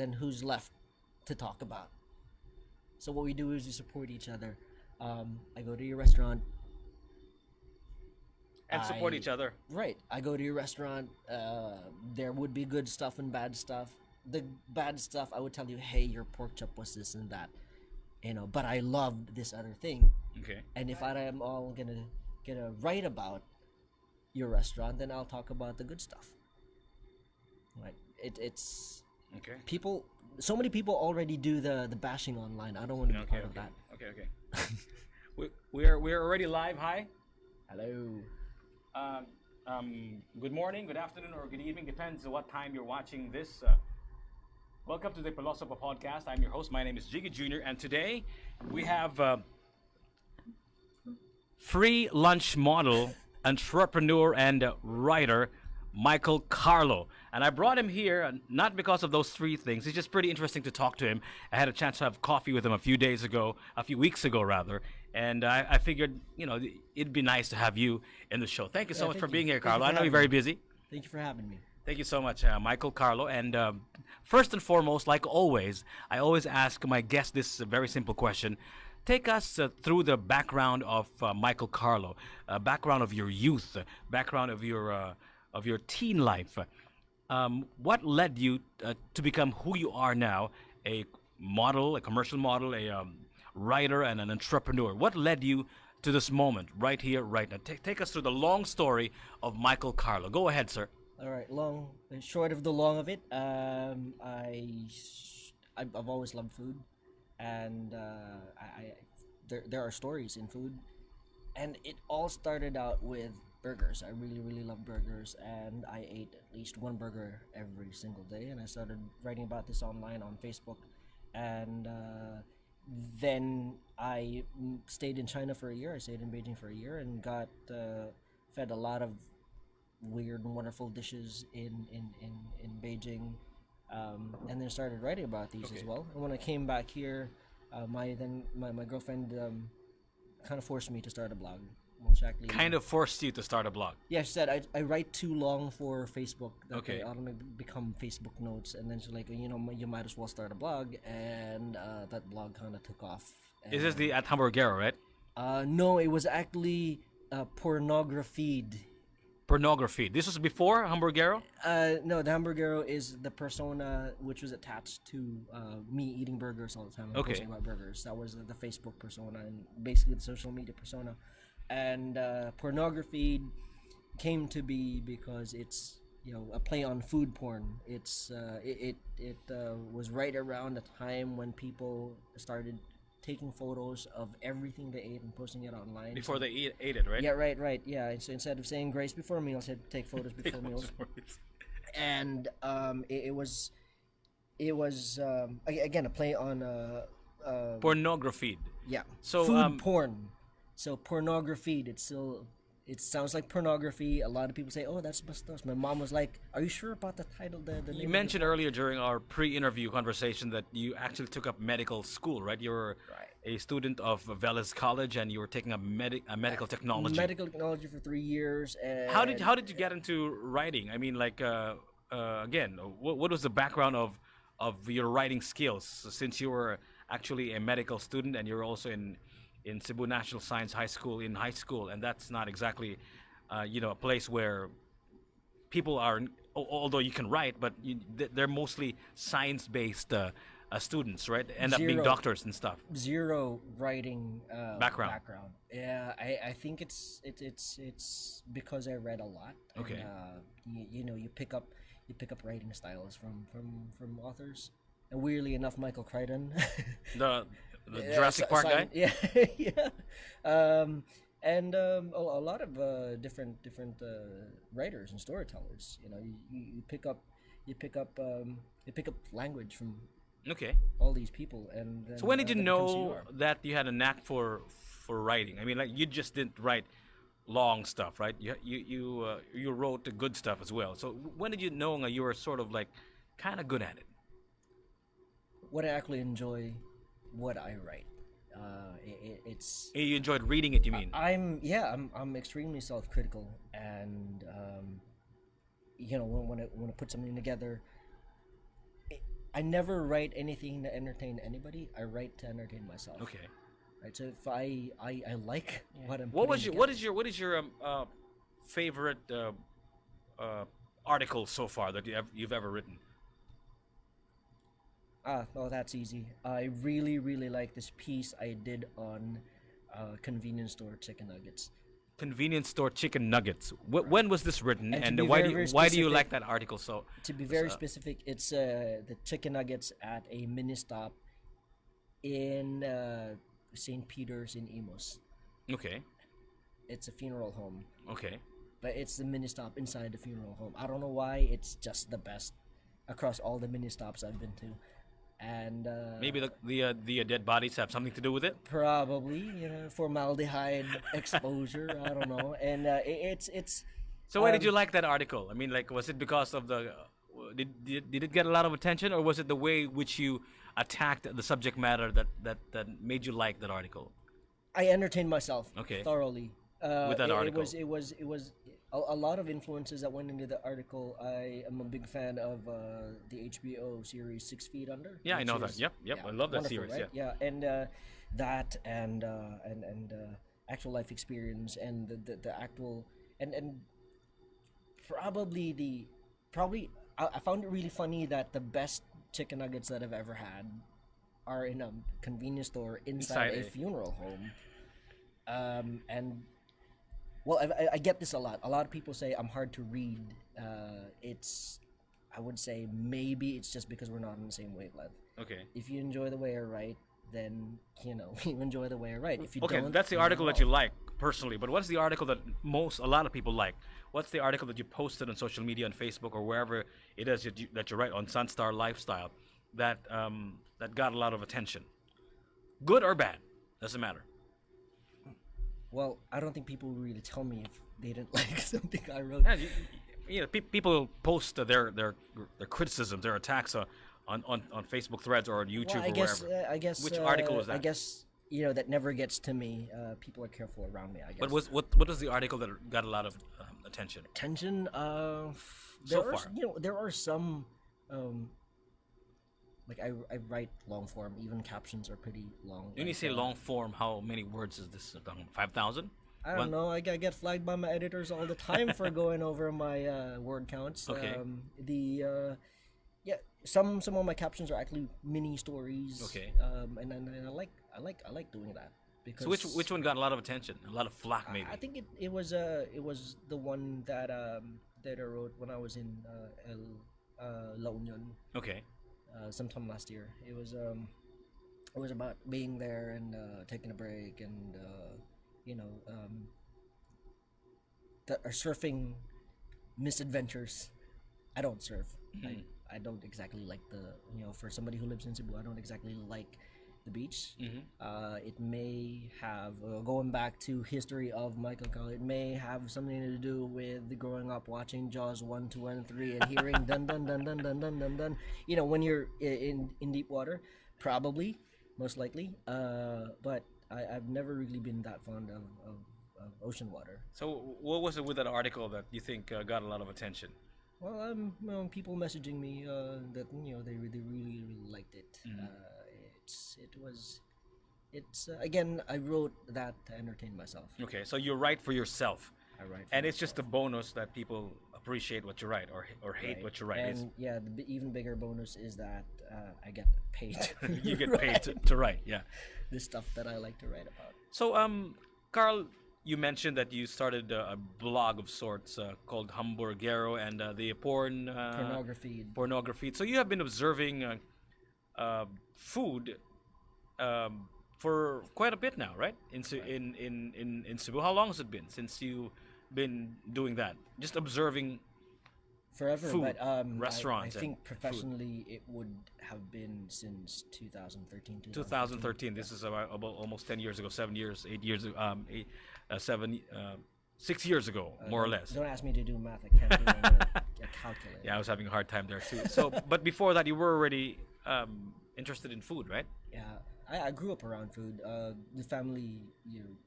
then who's left to talk about? So what we do is we support each other. I go to your restaurant. And support I each other. Right. I go to your restaurant. There would be good stuff and bad stuff. The bad stuff, I would tell you, hey, your pork chop was this and that, but I loved this other thing. Okay. And if I am all gonna write about your restaurant, then I'll talk about the good stuff. Right. It's Okay. people. So many people already do the bashing online. I don't want to be part of that. Okay. We're already live. Hi. Hello. Good morning, good afternoon, or good evening. Depends on what time you're watching this. Welcome to the Pilosopo podcast. I'm your host. My name is Jiggy Jr. And today we have free lunch model, entrepreneur, and writer Michael Karlo. And I brought him here not because of those three things. It's just pretty interesting to talk to him. I had a chance to have coffee with him a few weeks ago rather. And I figured, it'd be nice to have you in the show. Thank you so much for being here, Karlo. I know you're very busy. Thank you for having me. Thank you so much, Michael Karlo. And first and foremost, like always, I always ask my guests this very simple question. Take us through the background of Michael Karlo, background of your youth, background of your teen life. What led you to become who you are now, a model, a commercial model, a writer, and an entrepreneur? What led you to this moment, right here, right now? Take us through the long story of Michael Karlo. Go ahead, sir. All right, short of the long of it, I've always loved food, and there are stories in food, and it all started out with burgers. I really love burgers, and I ate at least one burger every single day, and I started writing about this online on Facebook, and then I stayed in China for a year. I stayed in Beijing for a year and got fed a lot of weird and wonderful dishes in Beijing, and then started writing about these as well. And when I came back here, my girlfriend kind of forced me to start a blog. Well, she actually kind of forced you to start a blog. Yeah, she said I write too long for Facebook. Okay. I don't become Facebook notes, and then she's like, you might as well start a blog, and that blog kind of took off. Is this the at Hamburgero, right? No, it was actually Pornography. Pornography. This was before Hamburgero? No, the Hamburgero is the persona which was attached to me eating burgers all the time and posting about burgers. That was the Facebook persona and basically the social media persona. And Pornography came to be because it's a play on food porn. It's it was right around the time when people started taking photos of everything they ate and posting it online. Before they ate it, right? Yeah, right. Yeah, so instead of saying grace before meals, I said take photos before meals. And it was again a play on Pornography. yeah. So food porn. So Pornography. It sounds like pornography. A lot of people say, "Oh, that's bastos." My mom was like, "Are you sure about the title?" You mentioned earlier during our pre-interview conversation that you actually took up medical school, right? You were a student of Veles College, and you were taking up medical technology. Medical technology for 3 years. And how did you get into writing? I mean, like again, what was the background of your writing skills? Since you were actually a medical student, and you're also in Cebu National Science High School, and that's not exactly, a place where people are, although you can write, but they're mostly science-based students, right? End up being doctors and stuff. Zero writing background. Yeah, I think it's because I read a lot. Okay. And, you pick up writing styles from authors. And weirdly enough, Michael Crichton. The Jurassic Park guy? Yeah, yeah. And a lot of different writers and storytellers. You pick up language from all these people. And then, so when did you know that you had a knack for writing? I mean, like, you just didn't write long stuff, right? You wrote the good stuff as well. So when did you know you were sort of like kind of good at it? What I actually enjoy, what I write. It's. You enjoyed reading it, you mean? I'm extremely self-critical, and when I put something together, I never write anything to entertain anybody. I write to entertain myself. Okay. Right. So if I like what I'm What putting was your together, what is your favorite article so far that you've ever written? oh, that's easy. I really, really like this piece I did on convenience store chicken nuggets. Convenience store chicken nuggets. Right. When was this written, And to and be very, very why do you like specific, that article so? to be very Uh, specific, it's the chicken nuggets at a mini stop in St. Peter's in Imos. okay, It's a funeral home, okay. but it's the mini stop inside the funeral home. I don't know why. It's just the best across all the mini stops I've been to, and Maybe the dead bodies have something to do with it. probably formaldehyde exposure. I don't know, and it's So why did you like that article? I mean, like, was it because of the did it get a lot of attention, or was it the way which you attacked the subject matter that made you like that article? I entertained myself Okay. thoroughly. With that It article. was a lot of influences that went into the article. I am a big fan of the HBO series 6 Feet Under. Yeah, I which know that. is- Yep, yep. yeah, I love that wonderful, series. right? Yeah. And that and actual life experience and the actual and probably the probably I found it really funny that the best chicken nuggets that I've ever had are in a convenience store inside Inside a a- funeral home. And well, I get this a lot. A lot of people say I'm hard to read. It's I would say maybe it's just because we're not on the same wavelength. Okay. If you enjoy the way I write, then you enjoy the way I write. If you Okay, don't, that's the then article not. that you like personally. But what's the article that a lot of people like? What's the article that you posted on social media, on Facebook, or wherever it is that you write on Sunstar Lifestyle that got a lot of attention? Good or bad, doesn't matter. Well, I don't think people would really tell me if they didn't like something I wrote. Yeah, people post their criticisms, their attacks on Facebook threads or on YouTube Well, or wherever. I guess. Which article was I that? guess that never gets to me. People are careful around me. I guess. But what was the article that got a lot of attention? Tension. So There are far. there are some. Like I write long form. Even captions are pretty long. When you like, say long form, how many words is this? 5,000? I don't know. I get flagged by my editors all the time for going over my word counts. Okay. Yeah, some of my captions are actually mini stories. Okay. And I like doing that because So which one got a lot of attention? A lot of flack, maybe. I think it was the one that I wrote when I was in La Union Okay. sometime last year. It was about being there and taking a break and the surfing misadventures. I don't surf. I don't exactly like for somebody who lives in Cebu, I don't exactly like the beach. It may have going back to history of Michael Carlo. It may have something to do with growing up watching Jaws 1, 2, and 3 and hearing dun dun dun dun dun dun dun dun. When you're in deep water, probably, most likely. But I've never really been that fond of ocean water. So what was it with that article that you think got a lot of attention? Well, people messaging me that they really really liked it. It's again, I wrote that to entertain myself. Okay, so you write for yourself, I write, and it's just a bonus that people appreciate what you write or hate right? what you write. And yeah, the even bigger bonus is that I get paid. You get paid write to write. Yeah. the stuff that I like to write about. So, Carl, you mentioned that you started a blog of sorts called Hamburguero and the Pornography. pornography. So you have been observing food for quite a bit now, right? In Cebu, how long has it been since you've been doing that? Just observing. Forever, Food, but restaurants I and think food. professionally it would have been since 2013. 2013. This is about almost 10 years ago, 7 years, 8 years, 6 years ago, more or less. Don't ask me to do math. I can't do it with a calculator. Yeah, I was having a hard time there too. So, but before that, you were already interested in food, right? Yeah, I grew up around food. The family,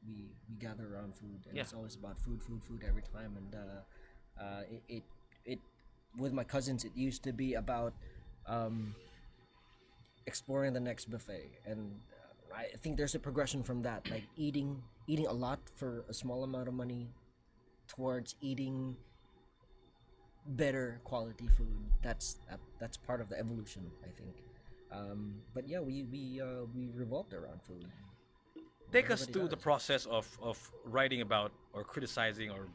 we gather around food, and Yeah. it's always about food every time. And it with my cousins, it used to be about exploring the next buffet, and I think there's a progression from that, like eating a lot for a small amount of money, towards eating better quality food. That's part of the evolution, I think. But yeah, we revolved around food. Take us Everybody through the does. process of writing about or criticizing or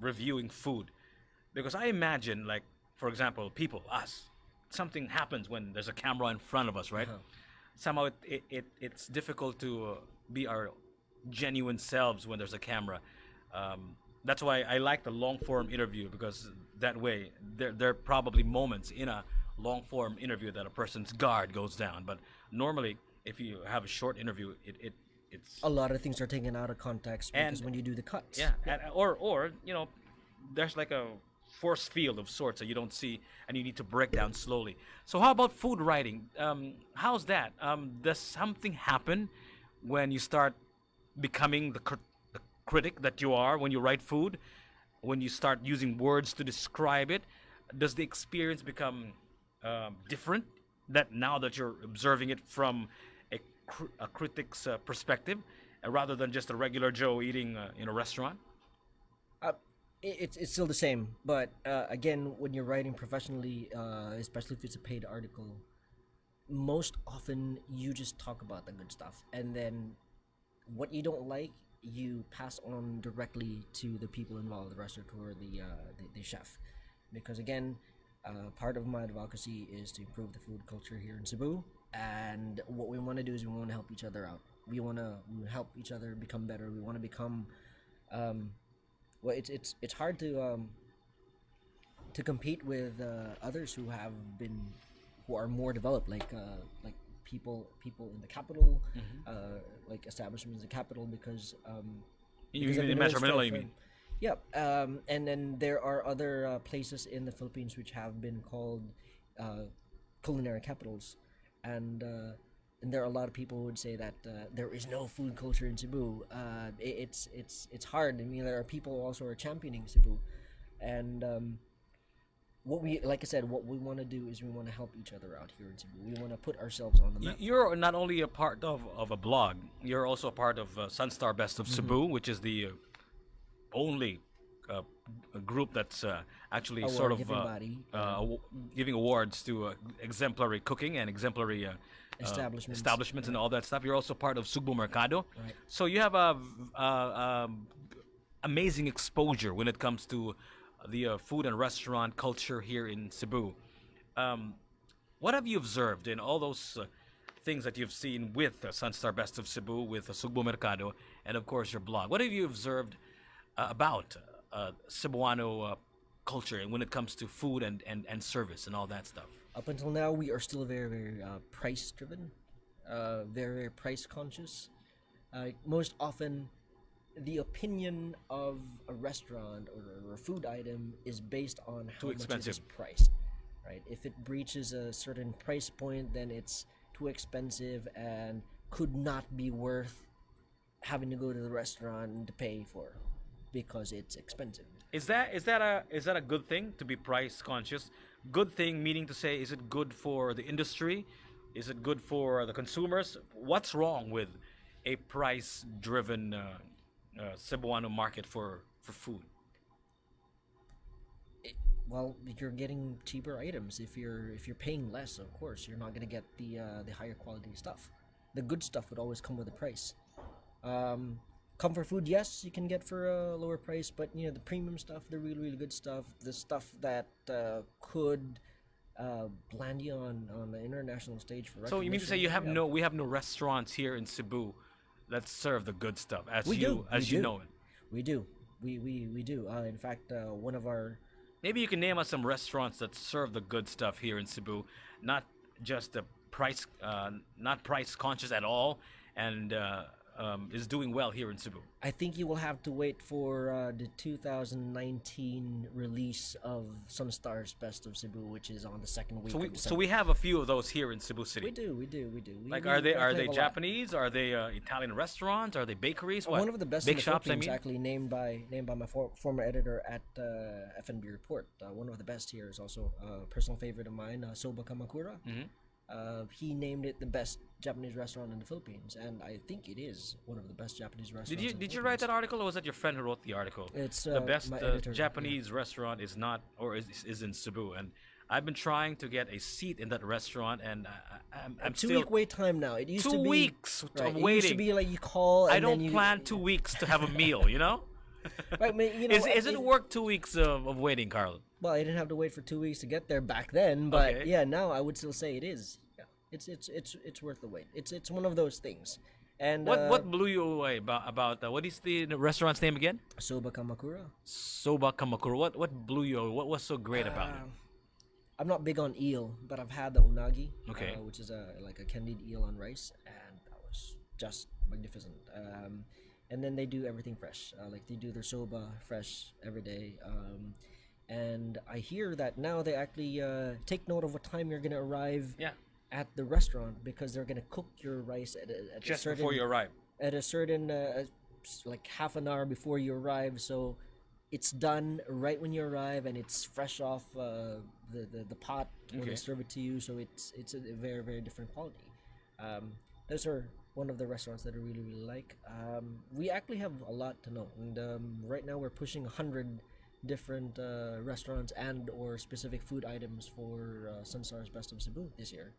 reviewing food. Because I imagine, like, for example, people, us, something happens when there's a camera in front of us, right? Uh-huh. Somehow it's difficult to be our genuine selves when there's a camera. That's why I like the long form interview, because that way there are probably moments in a long form interview that a person's guard goes down. But normally, if you have a short interview, it's A lot of things are taken out of context because and when you do the cuts. yeah, or there's like a force field of sorts that you don't see, and you need to break down slowly. So how about food writing? How's that? Does something happen when you start becoming the critic that you are when you write food? When you start using words to describe it, does the experience become different? That now that you're observing it from a critic's perspective, rather than just a regular Joe eating in a restaurant? uh, it's still the same, but again, when you're writing professionally, especially if it's a paid article, most often you just talk about the good stuff, and then what you don't like, you pass on directly to the people involved, the restaurateur, the chef, because again, part of my advocacy is to improve the food culture here in Cebu, and what we want to do is we want to help each other out. We want to help each other become better. We want to become um, well, it's hard to compete with others who are more developed, like people in the capital, like establishments in the capital, You because I've mean in been doing Metro this Manila, you mean? yeah, and then there are other places in the Philippines which have been called culinary capitals, and there are a lot of people who would say that there is no food culture in Cebu. It's hard. I mean, there are people who also are championing Cebu, and what we like I said, what we want to do is we want to help each other out here in Cebu. We want to put ourselves on the map. You're not only a part of a blog, you're also a part of Sunstar Best of Cebu, which is the only uh, group that's actually Award sort of giving body, giving awards to exemplary cooking and exemplary establishments. establishments and all that stuff. You're also part of Sugbo Mercado, Right. so you have a amazing exposure when it comes to the food and restaurant culture here in Cebu. Um, what have you observed in all those things that you've seen with Sunstar Best of Cebu, with Sugbo Mercado, and of course your blog? What have you observed about Cebuano culture when it comes to food and service and all that stuff? Up until now, we are still very, very price driven, very, very price conscious. Most often, the opinion of a restaurant or a food item is based on how Too much it is expensive. priced. Right? If it breaches a certain price point, then it's too expensive and could not be worth having to go to the restaurant and to pay for, because it's expensive. Is that a good thing to be price conscious? Good thing meaning to say, is it good for the industry? Is it good for the consumers? What's wrong with a price driven Cebuano market for food? Well, you're getting cheaper items. If you're paying less, of course you're not gonna get the higher quality stuff. The good stuff would always come with a price. Comfort food, yes, you can get for a lower price, but the premium stuff, the really really good stuff, the stuff that could land you on the international stage for So you mean to say recognition. we have no restaurants here in Cebu that serve the good stuff as We do. as We you do. know it? We do. We do. In fact, one of our Maybe you can name us some restaurants that serve the good stuff here in Cebu, not just the price, not price conscious at all, and is doing well here in Cebu. I think you will have to wait for the 2019 release of Sunstar's Best of Cebu, which is on the second week So of so December. we have a few of those here in Cebu City. We do. We, Like, we are they definitely have a lot. Japanese? Are they Italian restaurants? Are they bakeries? What? One of the best bake in the shops? I Philippines, mean, actually named by my former editor at FNB Report. One of the best here is also a personal favorite of mine, Soba Kamakura. He named it the best Japanese restaurant in the Philippines, and I think it is one of the best Japanese restaurants Did you in the did you write Philippines. that article, or was that your friend who wrote the article? It's The best my editor. Yeah. Japanese restaurant is not, or is in Cebu, and I've been trying to get a seat in that restaurant, and I'm Two still week wait time now. It used two to be weeks right. of It used to waiting. be like you call and I then don't you plan 2 weeks to have a meal, you know. right. You know, Is it worth 2 weeks of waiting, Carl? well, I didn't have to wait for 2 weeks to get there back then, but Okay. yeah, now I would still say it is. Yeah, it's worth the wait. It's one of those things. And What blew you away about what is the restaurant's name again? Soba Kamakura. Soba Kamakura. What blew you away? What was so great about it? I'm not big on eel, but I've had the unagi, Okay. which is like a candied eel on rice, and that was just magnificent. And then they do everything fresh, like they do their soba fresh every day. And I hear that now they actually take note of what time you're gonna arrive Yeah, at the restaurant because they're gonna cook your rice at just a certain before you arrive. at a certain like half an hour before you arrive, so it's done right when you arrive and it's fresh off the pot when Okay. they serve it to you, so it's a very very different quality. Those are one of the restaurants that I really really like. We actually have a lot to know, and right now we're pushing 100 different restaurants and or specific food items for Sunstar's Best of Cebu this year.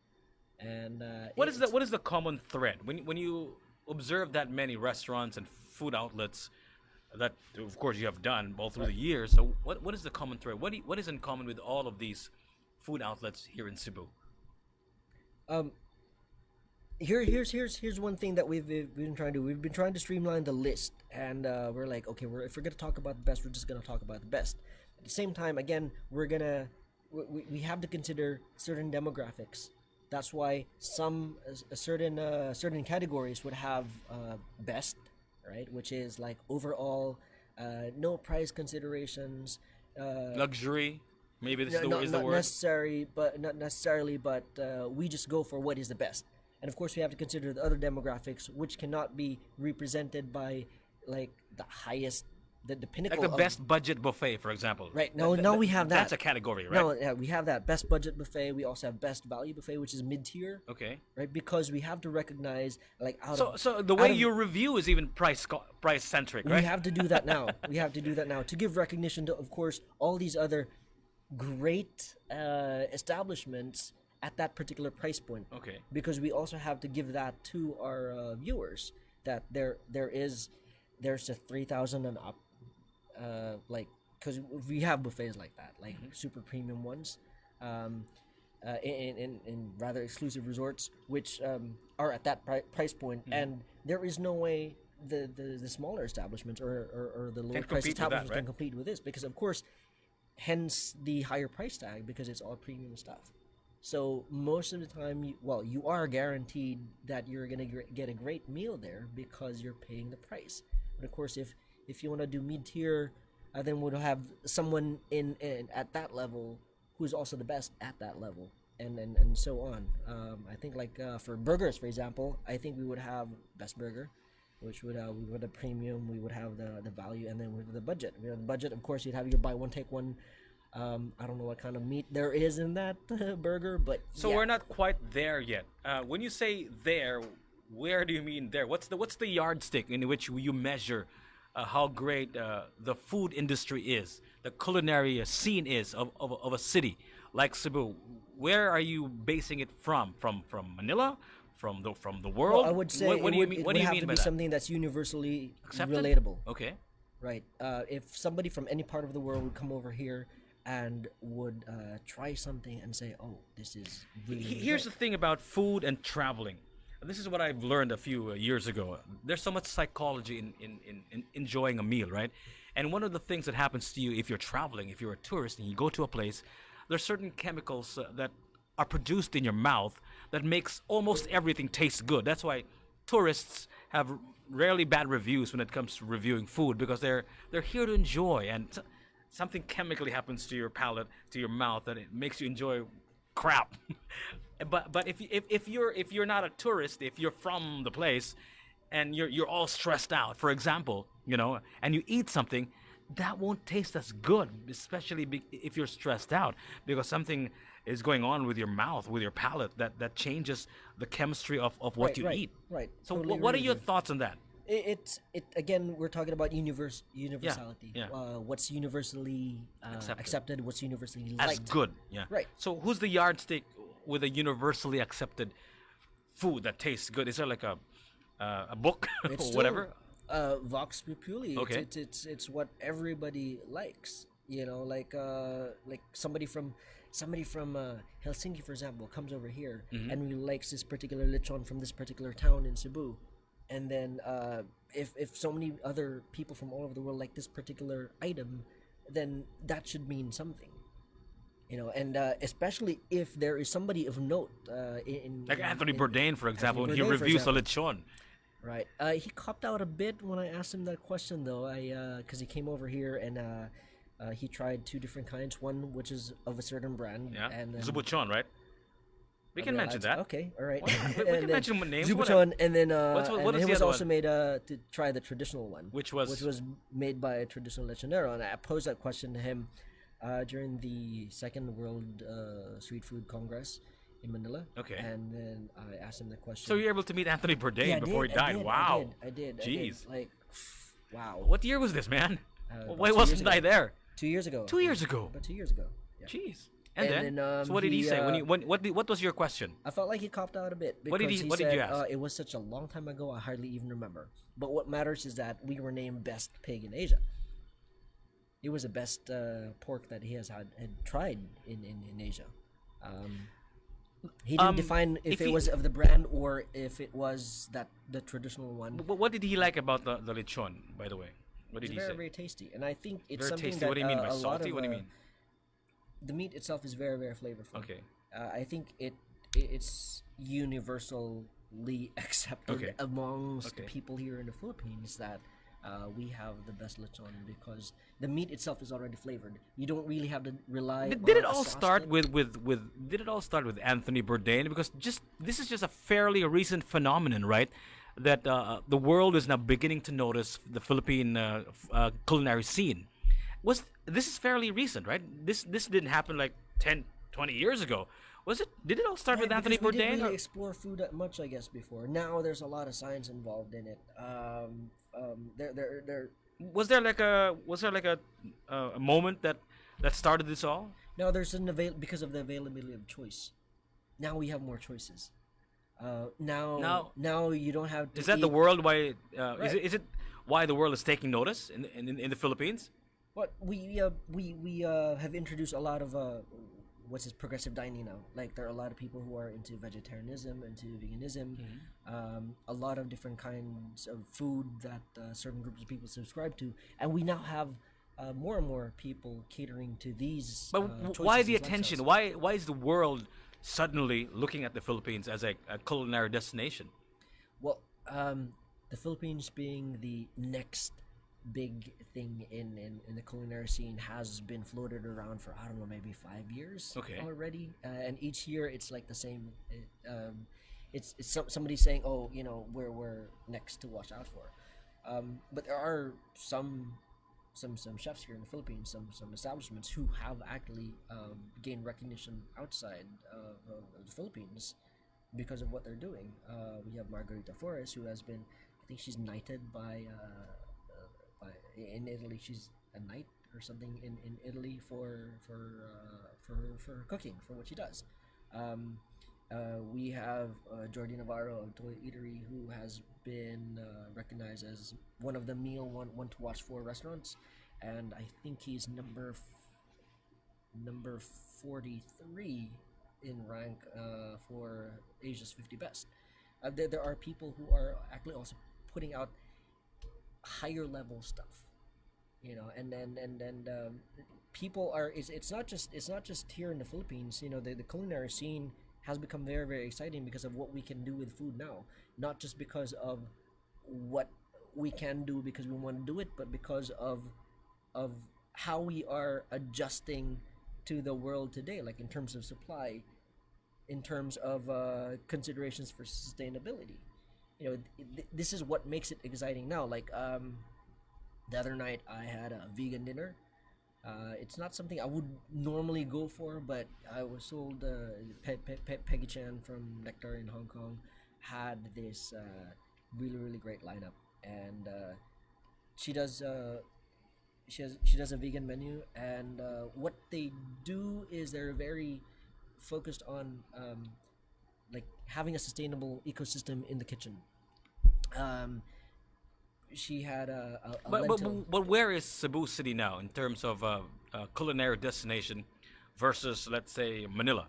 And What is the common thread when you observe that many restaurants and food outlets that of course you have done all through the years? So what is the common thread? What is in common with all of these food outlets here in Cebu? um here's one thing that we've been trying to do. We've been trying to streamline the list, and we're like, okay, if we're gonna talk about the best, we're just gonna talk about the best. At the same time, again, we have to consider certain demographics. That's why certain categories would have best, right, which is like overall, no price considerations, Luxury, maybe this not, is the not word. necessary, but not necessarily, but we just go for what is the best. And of course, we have to consider the other demographics, which cannot be represented by like the highest, the pinnacle. Like the of, best budget buffet, for example. Right now, we have that. That's a category, right? No, yeah, we have that best budget buffet. We also have best value buffet, which is mid tier, Okay. right? Because we have to recognize like So the way out of- you review is even price centric, we right? have to do that now. We have to do that now to give recognition to, of course, all these other great establishments at that particular price point. Okay. Because we also have to give that to our viewers that there's a 3,000 and up, like because we have buffets like that, like super premium ones, in rather exclusive resorts, which are at that price point, and there is no way the smaller establishments or the lower Can price compete with that, establishments right? can compete with this, because of course, hence the higher price tag, because it's all premium stuff. So most of the time, you are guaranteed that you're gonna get a great meal there because you're paying the price. But of course, if you want to do mid tier, then we'll have someone in at that level who's also the best at that level, and so on. I think like for burgers, for example, I think we would have best burger, which would we would have premium, we would have the value, and then with the budget. We have the budget, of course, you'd have your buy one take one. I don't know what kind of meat there is in that burger, but So yeah. we're not quite there yet. When you say there, where do you mean there? What's the yardstick in which you measure how great the food industry is, the culinary scene is of a city like Cebu? Where are you basing it from? From Manila? From the world? Well, I would say What do you mean? it What would do you have mean to by be that? something that's universally Accepted? relatable. Okay. Right. If somebody from any part of the world would come over here and would try something and say, "Oh, this is really, really Here's the good." thing about food and traveling. This is what I've learned a few years ago. There's so much psychology in enjoying a meal, right? And one of the things that happens to you if you're traveling, if you're a tourist and you go to a place, there's certain chemicals that are produced in your mouth that makes almost everything taste good. That's why tourists have rarely bad reviews when it comes to reviewing food, because they're here to enjoy, and something chemically happens to your palate, to your mouth, that it makes you enjoy crap. but if you're not a tourist, if you're from the place and you're all stressed out, for example, and you eat something, that won't taste as good, especially if you're stressed out, because something is going on with your mouth, with your palate, that changes the chemistry of what Right, you right, eat. right. So Totally what are agree your with you. thoughts on that? It again. We're talking about Yeah, universality. yeah. What's universally Accepted accepted? What's universally as liked? good. Yeah. Right. So who's the yardstick with a universally accepted food that tastes good? Is there like a book It's or still whatever? vox populi. Okay. It's what everybody likes. Like somebody from Helsinki, for example, comes over here Mm-hmm. and really likes this particular lechon from this particular town in Cebu, and then if so many other people from all over the world like this particular item, then that should mean something. And especially if there is somebody of note Like Anthony in Bourdain, for example, when he Bourdain, for reviews a example. lechon. Right. He copped out a bit when I asked him that question, though. Because he came over here and he tried two different kinds. One which is of a certain brand, Yeah. and then Zubuchon, right? We can mention that. Okay, all right. Why not? We And can then mention names. Zubuchon, and then What is he the was other also one? made to try the traditional one, Which was- made by a traditional lechonero, and I posed that question to him during the Second World Street Food Congress in Manila. Okay. And then I asked him the question. So you're able to meet Anthony Bourdain Yeah, I before did, he died. Wow. I did. Jeez. Like, wow. What year was this, man? About Why 2 years wasn't ago. I there? 2 years ago. 2 years ago. About 2 years ago. Yeah. Jeez. And, And then, then, so what did he he, say? What was your question? I felt like he copped out a bit because What did he- what did you said, ask? It was such a long time ago, I hardly even remember. But what matters is that we were named best pig in Asia. It was the best pork that he had tried in Asia. He didn't define if if it he- was of the brand or if it was the traditional one. What did he like about the lechon, by the way? What did It's he very, say? very tasty, and I think it's Very something tasty. that What do you mean by a lot salty? of, What do you mean? the meat itself is very, very flavorful. Okay. I think it's universally accepted Okay. amongst Okay. people here in the Philippines that we have the best lechon because the meat itself is already flavored. You don't really have to rely. Did it on a all sauce start stick. with Did it all start with Anthony Bourdain? Because this is just a fairly recent phenomenon, right? That the world is now beginning to notice the Philippine culinary scene. This is fairly recent, right? This didn't happen like 10, 20 years ago. Was it? Did it all start with Yeah, Anthony because we Bourdain? didn't really or- explore food that much, I guess, before. Now there's a lot of science involved in it. There. Was there like a moment that started this all? Now there's because of the availability of choice. Now we have more choices. Now you don't have to. Is that the eat- world why? Right. Is it why the world is taking notice in the Philippines? What we have introduced a lot of what's this progressive dining now. Like there are a lot of people who are into vegetarianism, into veganism, a lot of different kinds of food that certain groups of people subscribe to, and we now have more and more people catering to these. But choices why the and attention? lifestyles. Why is the world suddenly looking at the Philippines as a culinary destination? Well, the Philippines being the next big thing in the culinary scene has been floated around for I don't know maybe 5 years Okay. already, and each year it's like the same. Somebody saying, oh, we're next to watch out for, but there are some chefs here in the Philippines, some establishments who have actually gained recognition outside of the Philippines because of what they're doing. We have Margarita Flores, who has been, I think she's knighted by in Italy. She's a knight or something in Italy for cooking, for what she does. We have Jordi Navarro of Toy Eatery, who has been recognized as one of the one to watch for restaurants, and I think he's number 43 in rank for Asia's 50 best. There are people who are actually also putting out higher level stuff, and then people are. It's not just here in the Philippines. The culinary scene has become very, very exciting because of what we can do with food now, not just because of what we can do because we want to do it, but because of how we are adjusting to the world today, like in terms of supply, in terms of considerations for sustainability. This is what makes it exciting now. Like the other night, I had a vegan dinner. It's not something I would normally go for, but I was told Peggy Chan from Nectar in Hong Kong had this really really great lineup, and she does she does a vegan menu, and what they do is they're very focused on like having a sustainable ecosystem in the kitchen. Um, she had a But, but lentil. but where is Cebu City now in terms of culinary destination versus, let's say, Manila?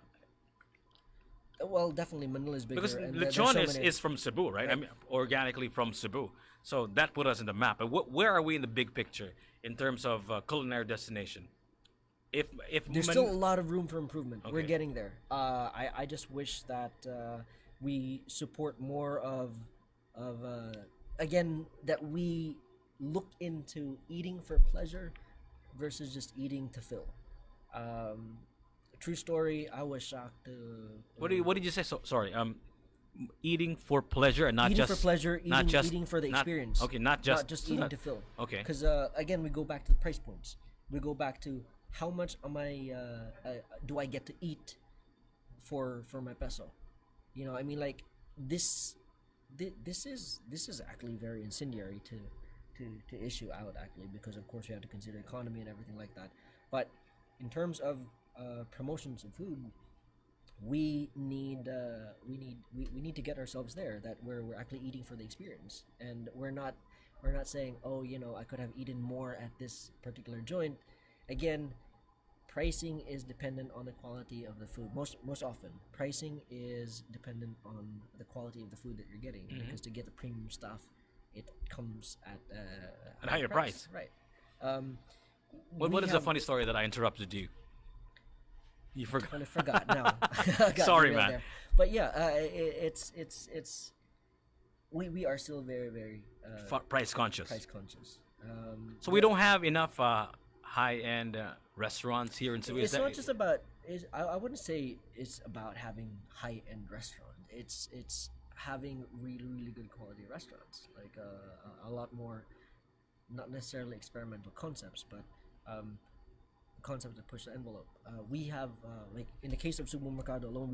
Well, definitely Manila is Because bigger, and there's lechon so is, many. is from Cebu, right? I Right. mean, organically from Cebu. So that put us in the map. But where are we in the big picture in terms of culinary destination? If There's still a lot of room for improvement. We're Okay. getting there. I just wish that we support more of again, that we look into eating for pleasure versus just eating to fill. Um, True story. I was shocked to what did you say? So sorry. Eating for pleasure and not eating for just pleasure, not just eating for the not experience. okay, not Not just just eating to fill. okay. Because again, we go back to the price points. We go back to how much am I do I get to eat for my peso? You know, I mean, like this. This is actually very incendiary to issue out, actually, because of course we have to consider economy and everything like that. But in terms of promotions of food, we need to get ourselves there, that we're actually eating for the experience, and we're not saying, oh, you know, I could have eaten more at this particular joint. Again, pricing is dependent on the quality of the food. Most often pricing is dependent on the quality of the food that you're getting, because to get the premium stuff, it comes at At a higher price. right? um, What we is the have funny story that I interrupted you? You forgot. kind of forgot now. Got Sorry, derailed man. there. But yeah, it's we are still very very Price conscious. price conscious. So we don't have enough high-end restaurants here in Cebu. Is It's that- not just about. I wouldn't say it's about having high end restaurant. It's having really really good quality restaurants, like a lot more, not necessarily experimental concepts, but concepts that push the envelope. We have like in the case of Supermercado alone,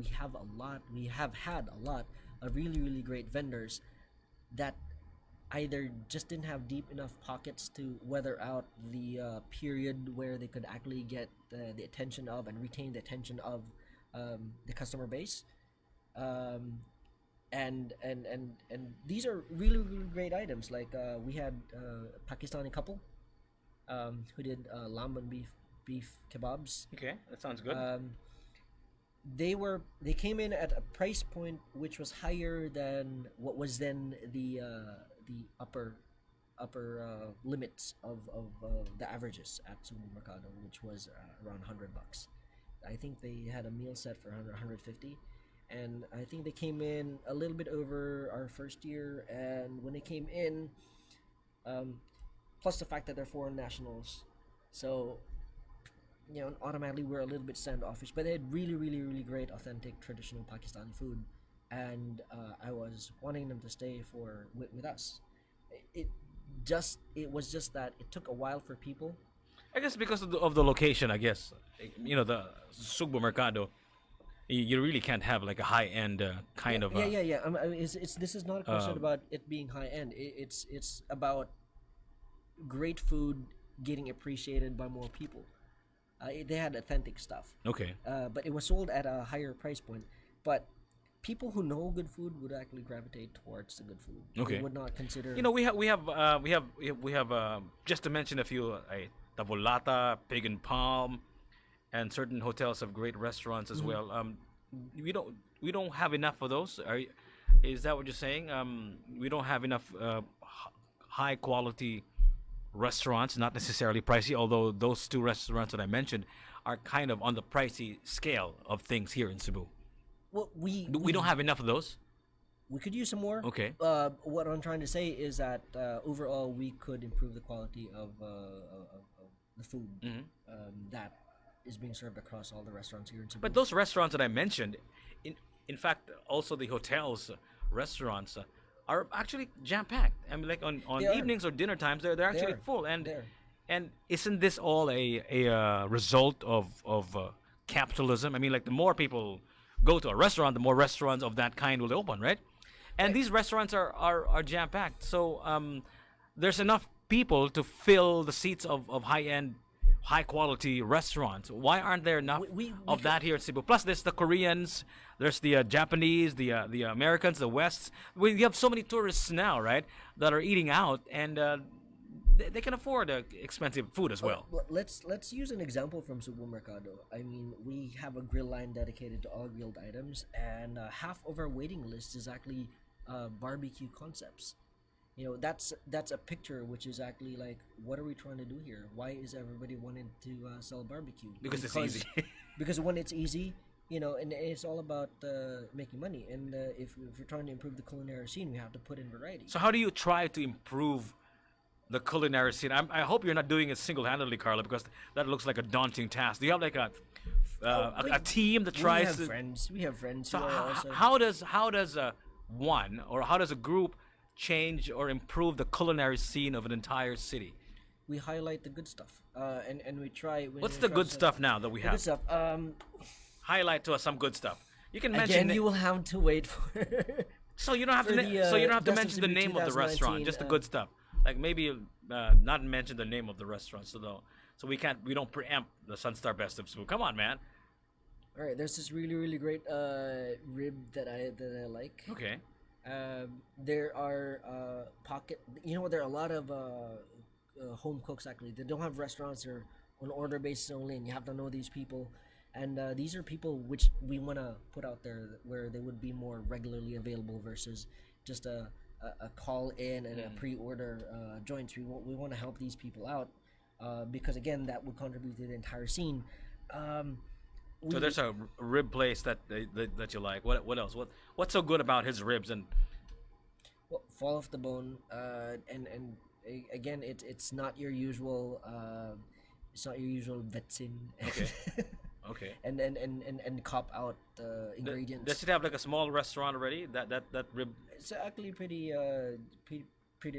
we have had a lot of really really great vendors that either just didn't have deep enough pockets to weather out the period where they could actually get the attention of and retain the attention of the customer base. Um, and these are really really great items. Like we had a Pakistani couple who did lamb and beef kebabs. Okay, that sounds good. They came in at a price point which was higher than what was then the upper limits of the averages at Supermercado, which was around $100. I think they had a meal set for 150, and I think they came in a little bit over our first year. And when they came in, plus the fact that they're foreign nationals, so you know, automatically we're a little bit standoffish. But they had really, really, really great, authentic, traditional Pakistani food, and I was wanting them to stay with us. It it was just that it took a while for people. I guess because of the location. I guess the Supermercado. You really can't have like a high-end kind of. Yeah. It's this is not a question about it being high end. It's about great food getting appreciated by more people. They had authentic stuff, Okay. but it was sold at a higher price point. But people who know good food would actually gravitate towards the good food. Okay. They would not consider. We have just to mention a few, Tavolata, Pig and Palm, and certain hotels have great restaurants as well. We don't have enough of those. Is that what you're saying? We don't have enough high quality restaurants, not necessarily pricey, although those two restaurants that I mentioned are kind of on the pricey scale of things here in Cebu. Well, We don't have enough of those. we could use some more. Okay. What I'm trying to say is that overall we could improve the quality of the food that is being served across all the restaurants here in Cebu. But those restaurants that I mentioned, in fact, also the hotels, restaurants, are actually jam packed. I mean, like on They are. evenings or dinner times, they're actually are. full. And They are. And isn't this all a result of capitalism? I mean, like the more people go to a restaurant, the more restaurants of that kind will open, right? And Right. these restaurants are jam packed. So there's enough people to fill the seats of high end, high quality restaurants. Why aren't there enough We of could, that here in Cebu? Plus, there's the Koreans, there's the Japanese, the Americans, the Wests. We have so many tourists now, right, that are eating out, and they can afford expensive food as well. let's use an example from Supermercado. I mean, we have a grill line dedicated to all grilled items, and half of our waiting list is actually barbecue concepts. That's a picture which is actually like, what are we trying to do here? Why is everybody wanting to sell barbecue? Because it's easy. Because when it's easy, and it's all about making money. And if we're trying to improve the culinary scene, we have to put in variety. So how do you try to improve the culinary scene? I hope you're not doing it single-handedly, Carla, because that looks like a daunting task. Do you have like a team that We tries have to? friends. We have friends So who are also. how does one, or how does a group change or improve the culinary scene of an entire city? We highlight the good stuff, and we try. When What's we the try good to- stuff now that we The good have? stuff. Highlight to us some good stuff. You can mention Again, it. you will have to wait for. So you don't have for to. the, So you don't have to Best of mention the Cebu name of the restaurant, 2019, just the good stuff. Like maybe not mention the name of the restaurant, so we can't. We don't preempt the Sunstar Best of Cebu. Come on, man. All right, there's this really really great rib that I like. Okay. There are pocket. There are a lot of home cooks actually. They don't have restaurants. They're on order basis only, and you have to know these people. And these are people which we want to put out there where they would be more regularly available versus just a call in and a pre-order joints. We want to help these people out because again that would contribute to the entire scene. Um, So there's a rib place that you like. What else? What's so good about his ribs? And Well, fall off the bone, and again, it's not your usual. It's not your usual vetsin. Okay. Okay. And cop out ingredients. Does it have like a small restaurant already? That rib. It's actually pretty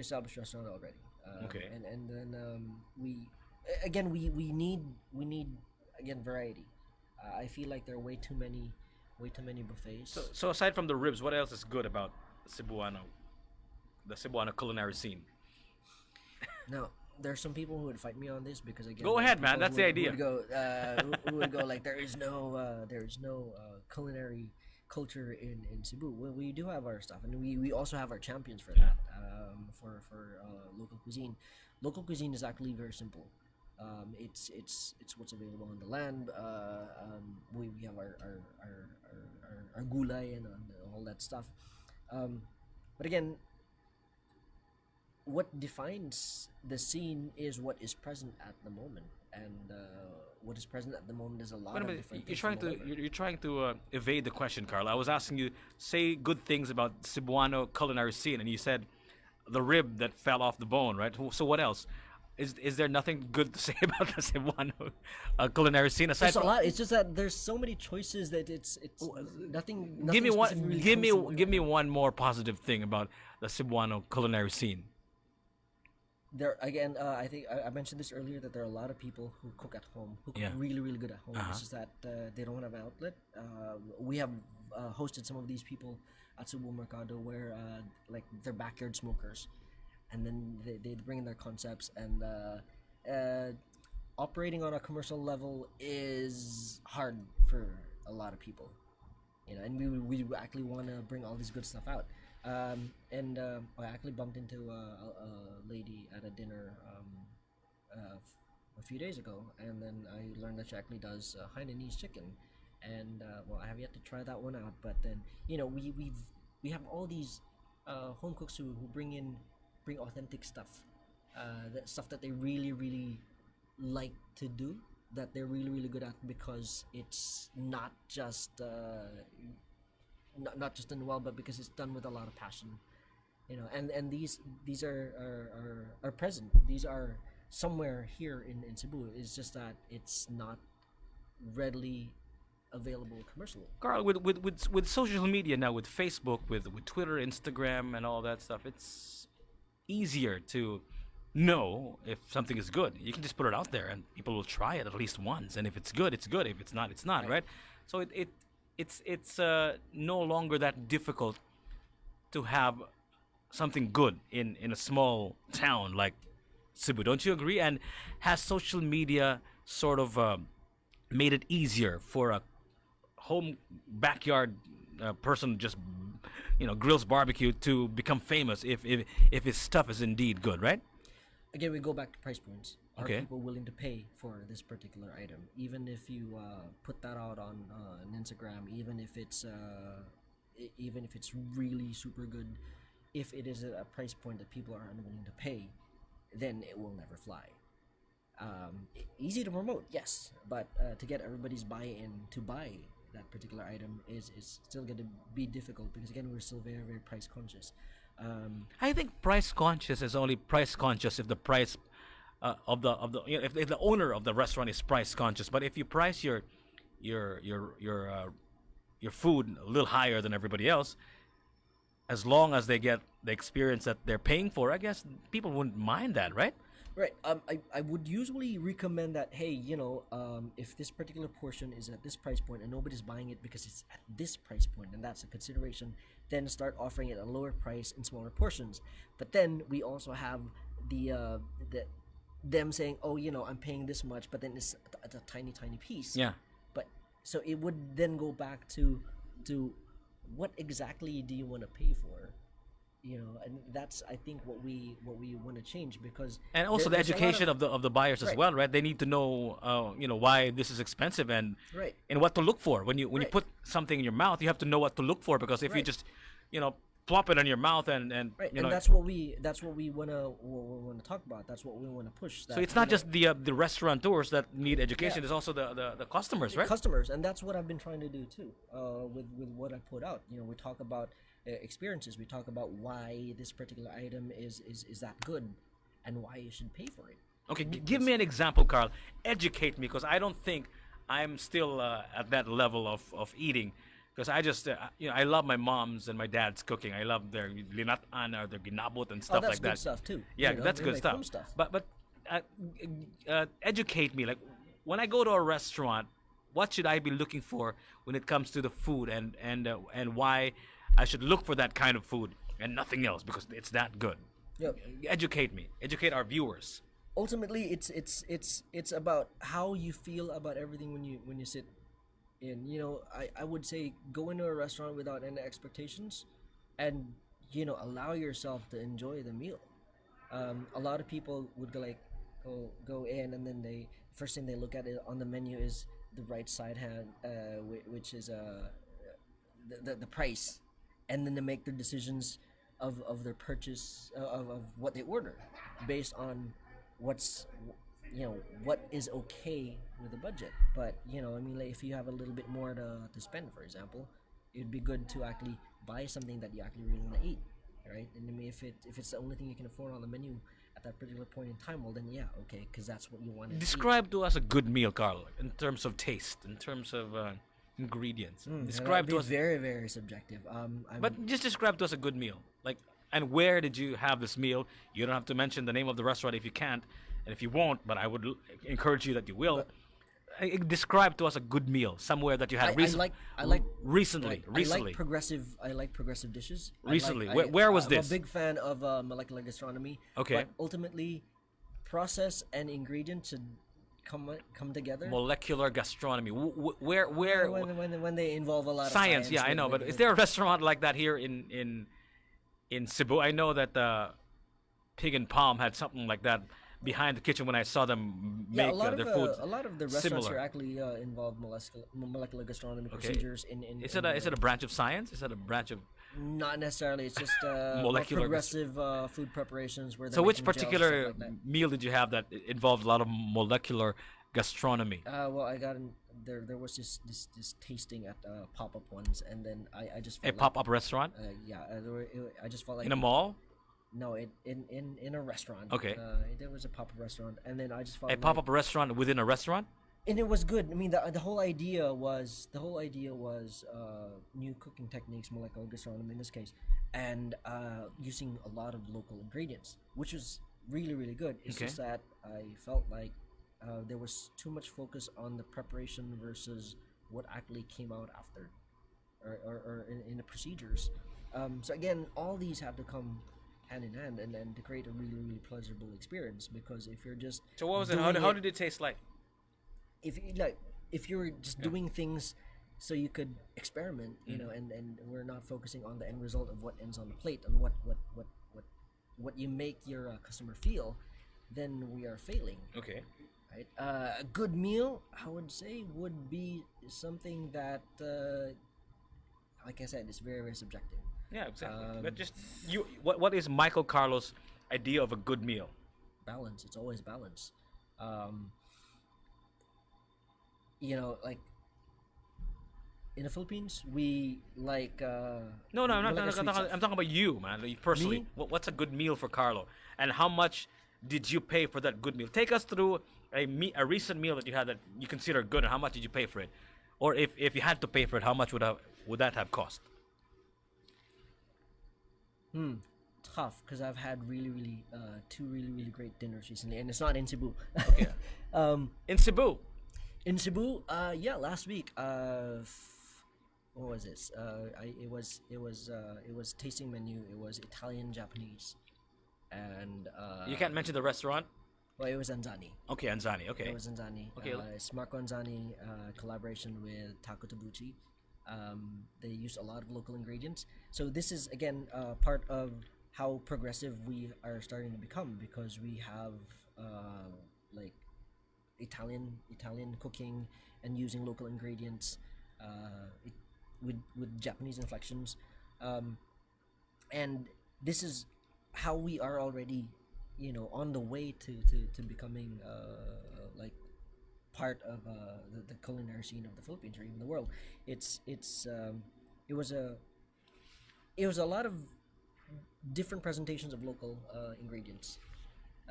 established restaurant already. Okay. And then we need again variety. I feel like there are way too many buffets. So aside from the ribs, what else is good about the Cebuano culinary scene? Now, there's some people who would fight me on this because again, Go there's ahead, man. people That's who the would- idea. Who would go, who would go like there is no culinary culture in Cebu. Well, we do have our stuff, and we also have our champions for that. For local cuisine, local cuisine is actually very simple. It's what's available on the land. We have our gulay and all that stuff. But again, what defines the scene is what is present at the moment, and what is present at the moment is a lot Wait a of minute. different You're things trying from to all over. you're trying to evade the question, Carl. I was asking you, say good things about Cebuano culinary scene, and you said the rib that fell off the bone, right? So what else? Is there nothing good to say about the Cebuano culinary scene aside There's a from? lot. It's just that there's so many choices that it's nothing. Give me nothing one. specifically Give me comes to give me one more positive thing about the Cebuano culinary scene. There again. I think I mentioned this earlier that there are a lot of people who cook at home, who cook Yeah. really really good at home. Uh-huh. It's just that they don't have an outlet. We have hosted some of these people at Cebu Mercado where like they're backyard smokers, and then they bring in their concepts and operating on a commercial level is hard for a lot of people, and we actually want to bring all this good stuff out. I actually bumped into a lady at a dinner a few days ago, and then I learned that she actually does Hainanese chicken, and well, I have yet to try that one out. But then we have all these home cooks who bring authentic stuff, that stuff that they really really like to do, that they're really really good at, because it's not just not just done well, but because it's done with a lot of passion, and these are present. These are somewhere here in Cebu. It's just that it's not readily available commercially. Carl, with social media now, with Facebook, with Twitter, Instagram, and all that stuff, it's easier to know if something is good. You can just put it out there, and people will try it at least once. And if it's good, it's good. If it's not, it's not. Right. Right? So it's no longer that difficult to have something good in a small town like Cebu. Don't you agree? And has social media sort of made it easier for a home backyard person just grills barbecue to become famous if his stuff is indeed good, right? Again, we go back to price points. Are Okay. people willing to pay for this particular item? Even if you put that out on an Instagram, even if it's really super good, if it is at a price point that people are unwilling to pay, then it will never fly. Easy to promote, yes, but to get everybody's buy-in to buy that particular item is still going to be difficult because again we're still very very price conscious. I think price conscious is only price conscious if the price if the owner of the restaurant is price conscious. But if you price your your your uh, your food a little higher than everybody else, as long as they get the experience that they're paying for, I guess people wouldn't mind that, right? Right. I would usually recommend that, hey, if this particular portion is at this price point and nobody's buying it because it's at this price point and that's a consideration, then start offering it at a lower price in smaller portions. But then we also have the them saying, oh, I'm paying this much, but then it's at a tiny, tiny piece. Yeah. But so it would then go back to what exactly do you want to pay for? And that's I think what we want to change because And also the there's a lot education of the buyers as Right. well, right? They need to know, why this is expensive Right. and what to look for when you Right. put something in your mouth. You have to know what to look for because if you Right. just, plop it on your mouth and Right, you and know, that's what we wanna talk about. That's what we wanna push. so it's not just the restaurateurs that need education. Yeah. There's also the customers, right? customers, and that's what I've been trying to do too. With what I put out, we talk about experiences. We talk about why this particular item is that good, and why you should pay for it. Okay, give me an example, Carl. Educate me because I don't think I'm still at that level of eating. Because I just, I love my mom's and my dad's cooking. I love their linatan or their ginabot and stuff That's like good that. stuff too. Yeah, that's they good make stuff. home stuff. But uh, educate me. Like when I go to a restaurant, what should I be looking for when it comes to the food and why I should look for that kind of food and nothing else because it's that good. Yep. Educate me. Educate our viewers. Ultimately, it's about how you feel about everything when you sit in. I would say go into a restaurant without any expectations, and allow yourself to enjoy the meal. A lot of people would go in, and then they first thing they look at it on the menu is the right side hand, which is the price, and then they make their decisions of their purchase of what they order based on what's what is okay with the budget. But I mean, like, if you have a little bit more to spend, for example, it'd be good to actually buy something that you actually really want to eat, right? And I mean, if it's the only thing you can afford on the menu at that particular point in time, well then yeah, okay, because that's what you want to eat. Describe to us a good meal, Carl, in terms of taste, in terms of ingredients. Describe That'd to be us, very very subjective. but just describe to us a good meal. Like, and where did you have this meal? You don't have to mention the name of the restaurant if you can't, and if you won't, but I would encourage you that you will. Describe to us a good meal somewhere that you had recently. I like progressive dishes. Recently. Where was I'm this? a big fan of molecular gastronomy. Okay. But ultimately, process and ingredient should come together. Molecular gastronomy. Where When they involve a lot of science? Yeah, I know. But is there a restaurant like that here in Cebu? I know that Pig and Palm had something like that behind the kitchen when I saw them make their food. A lot of the restaurants similar. here actually involve molecular gastronomy Okay. procedures. Is it a branch of science? Is it a branch of? Not necessarily. It's just more Molecular progressive food preparations where. So which making gels, particular stuff like meal did you have that involved a lot of molecular gastronomy? that. Well, I got there. There was this tasting at pop-up ones, and then I just A felt pop-up restaurant yeah, I just felt like in a mall? No, in a restaurant. Okay. There was a pop-up restaurant, and then I just felt A like, pop-up restaurant within a restaurant? and it was good. I mean, the whole idea was new cooking techniques, molecular gastronomy in this case, and using a lot of local ingredients, which was really really good. It's Okay. just that I felt like there was too much focus on the preparation versus what actually came out after, or in the procedures. So again, all these have to come hand in hand, and to create a really really pleasurable experience. Because if you're just So what was it? doing How it, did it taste like? if you like, if you're just Yeah. doing things so you could experiment, and we're not focusing on the end result of what ends on the plate and what you make your customer feel, then we are failing, Okay. right? A good meal, I would say, would be something that, like I said, is very very subjective. Yeah, exactly. But Um, just you, what is Michael Carlos' idea of a good meal? Balance. It's always balance. Um, like in the Philippines, we like No, no, I'm we not. like our sweet stuff. I'm talking about you, man. Like, personally, Me? what's a good meal for Carlo, and how much did you pay for that good meal? Take us through a recent meal that you had that you consider good, and how much did you pay for it? Or if you had to pay for it, how much would that have cost? Tough, because I've had really really two really really great dinners recently, and it's not in Cebu. Okay. um, In Cebu. in Cebu, yeah, last week. What was this? It was tasting menu. It was Italian, Japanese, and You can't mention the restaurant. well, it was Anzani. Okay, Anzani. Okay. It was Anzani. Okay. It's Marco Anzani collaboration with Taco Tabuchi. They use a lot of local ingredients. So this is again part of how progressive we are starting to become, because we have like Italian cooking and using local ingredients, with Japanese inflections, and this is how we are already, on the way to becoming like part of the culinary scene of the Philippines or even the world. It was a lot of different presentations of local ingredients,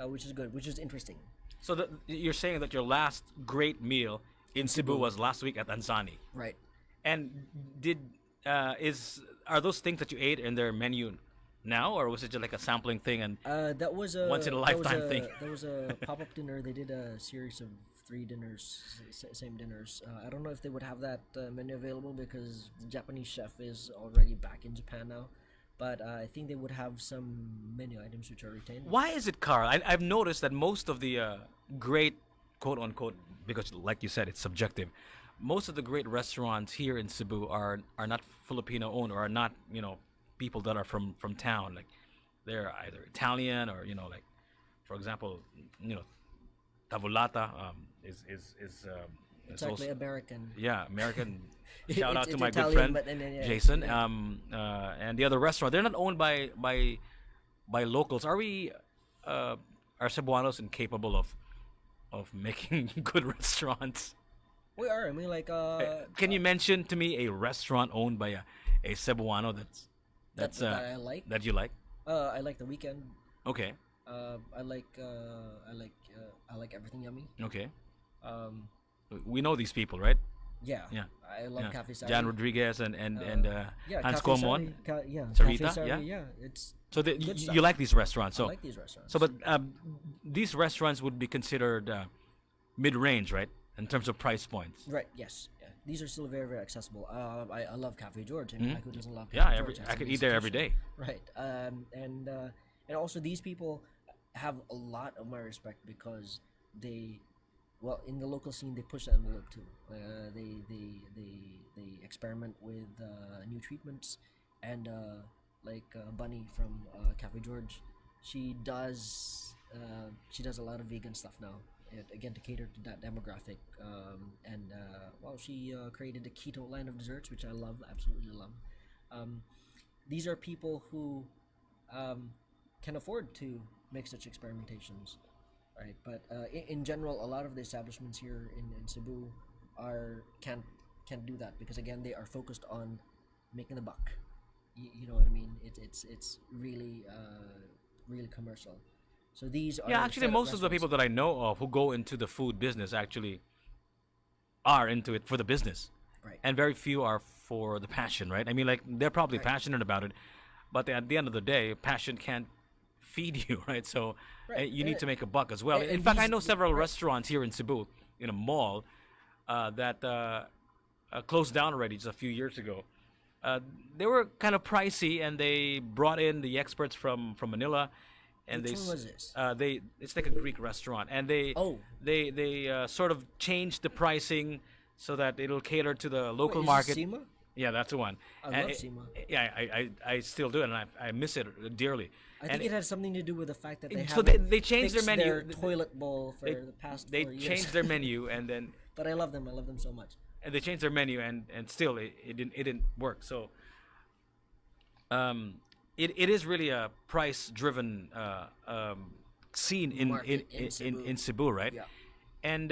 which is good, which is interesting. So you're saying that your last great meal in Cebu was last week at Anzani, Right. and did are those things that you ate in their menu now, or was it just like a sampling thing? And That was a Once in a that was lifetime a- thing. That was a pop up dinner. They did a series of 3 dinners, same dinners. I don't know if they would have that menu available, because the Japanese chef is already back in Japan now. But I think they would have some menu items which are retained. why is it, Carl? I've noticed that most of the great, quote unquote, because like you said, it's subjective. Most of the great restaurants here in Cebu are not Filipino owned, or are not people that are from town. Like they're either Italian, or like, for example, Tavolata It's is actually also, American. yeah, American. Shout out It's to my Italian, good friend but then, yeah, Jason. yeah. And the other restaurant, they're not owned by locals. Are we are Cebuanos incapable of making good restaurants? We are. I mean, like Can you mention to me a restaurant owned by a Cebuano that's that I like. that you like? I like the weekend. Okay, I like everything yummy. okay. Um, We know these people, right? yeah. Yeah. I love Yeah. Cafe Sari. Jan Rodriguez and Yeah, Hans Cafe Comon. Sari, yeah, Sarita, Cafe Sari, yeah? yeah. It's So good you stuff. like these restaurants? I So like these restaurants. but these restaurants would be considered mid-range, right, in terms of price points? Right. Yes. Yeah. These are still very very accessible. I love Cafe George. I mean, like, who doesn't love Cafe Yeah, George? That's I an could eat there every institution. day. Right. And also these people have a lot of my respect, because they, well, in the local scene, they push the envelope too. They experiment with new treatments, and Bunny from Cafe George, she does a lot of vegan stuff now. Again, to cater to that demographic, and well, she created a keto line of desserts, which I love, absolutely love. These are people who can afford to make such experimentations, right? But in general, a lot of the establishments here in Cebu can't do that, because again, they are focused on making the buck. You know what I mean? It's really really commercial. So these are Yeah, actually, set up most of the restaurants. people that I know of who go into the food business actually are into it for the business, Right. and very few are for the passion, right? I mean, like they're probably Right. passionate about it, but at the end of the day, passion can't feed you, right? So Right. you need to make a buck as well. In And fact, I these, know several right. restaurants here in Cebu, in a mall, that closed down already just a few years ago. Uh, they were kind of pricey, and they brought in the experts from Manila, and Which one was this? they it's like a Greek restaurant, and Oh, they sort of changed the pricing so that it'll cater to the wait, local is this market. SEMA? Yeah, that's the one. I And love SEMA. yeah, I still do it, and I miss it dearly. I And think it has something to do with the fact that they so haven't they changed their fixed menu. their toilet bowl for They the past they 4 years. changed their menu, and then But I love them. I love them so much. they changed their menu, and still it didn't work. So it is really a price driven scene Market in Cebu. in Cebu, right? Yeah. And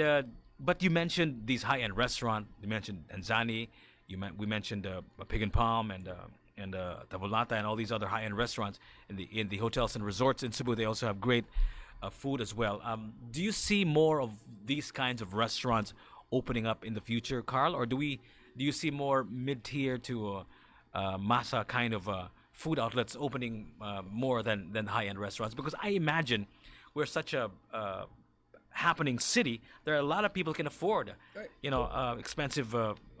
but you mentioned these high end restaurant. You mentioned Anzani. We mentioned Pig and Palm and Tavolata and all these other high end restaurants in the hotels and resorts in Cebu. They also have great food as well. Do you see more of these kinds of restaurants opening up in the future, Carl, or do you see more mid tier to masa kind of food outlets opening more than high end restaurants? Because I imagine we're such a happening city. There are a lot of people can afford, Right. expensive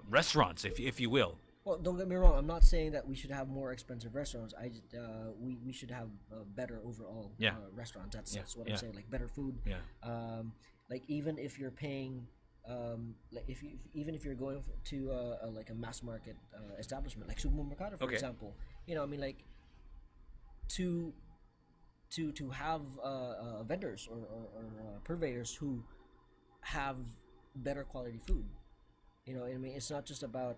restaurants, if you will. Well, don't get me wrong. I'm not saying that we should have more expensive restaurants. We should have better overall Yeah. restaurants. That's what Yeah. I'm saying. Like better food. Yeah. Like even if you're paying, like even if you're going to like a mass market establishment like supermercado, for Okay. example. I mean, like to to have vendors or purveyors who have better quality food. I mean, it's not just about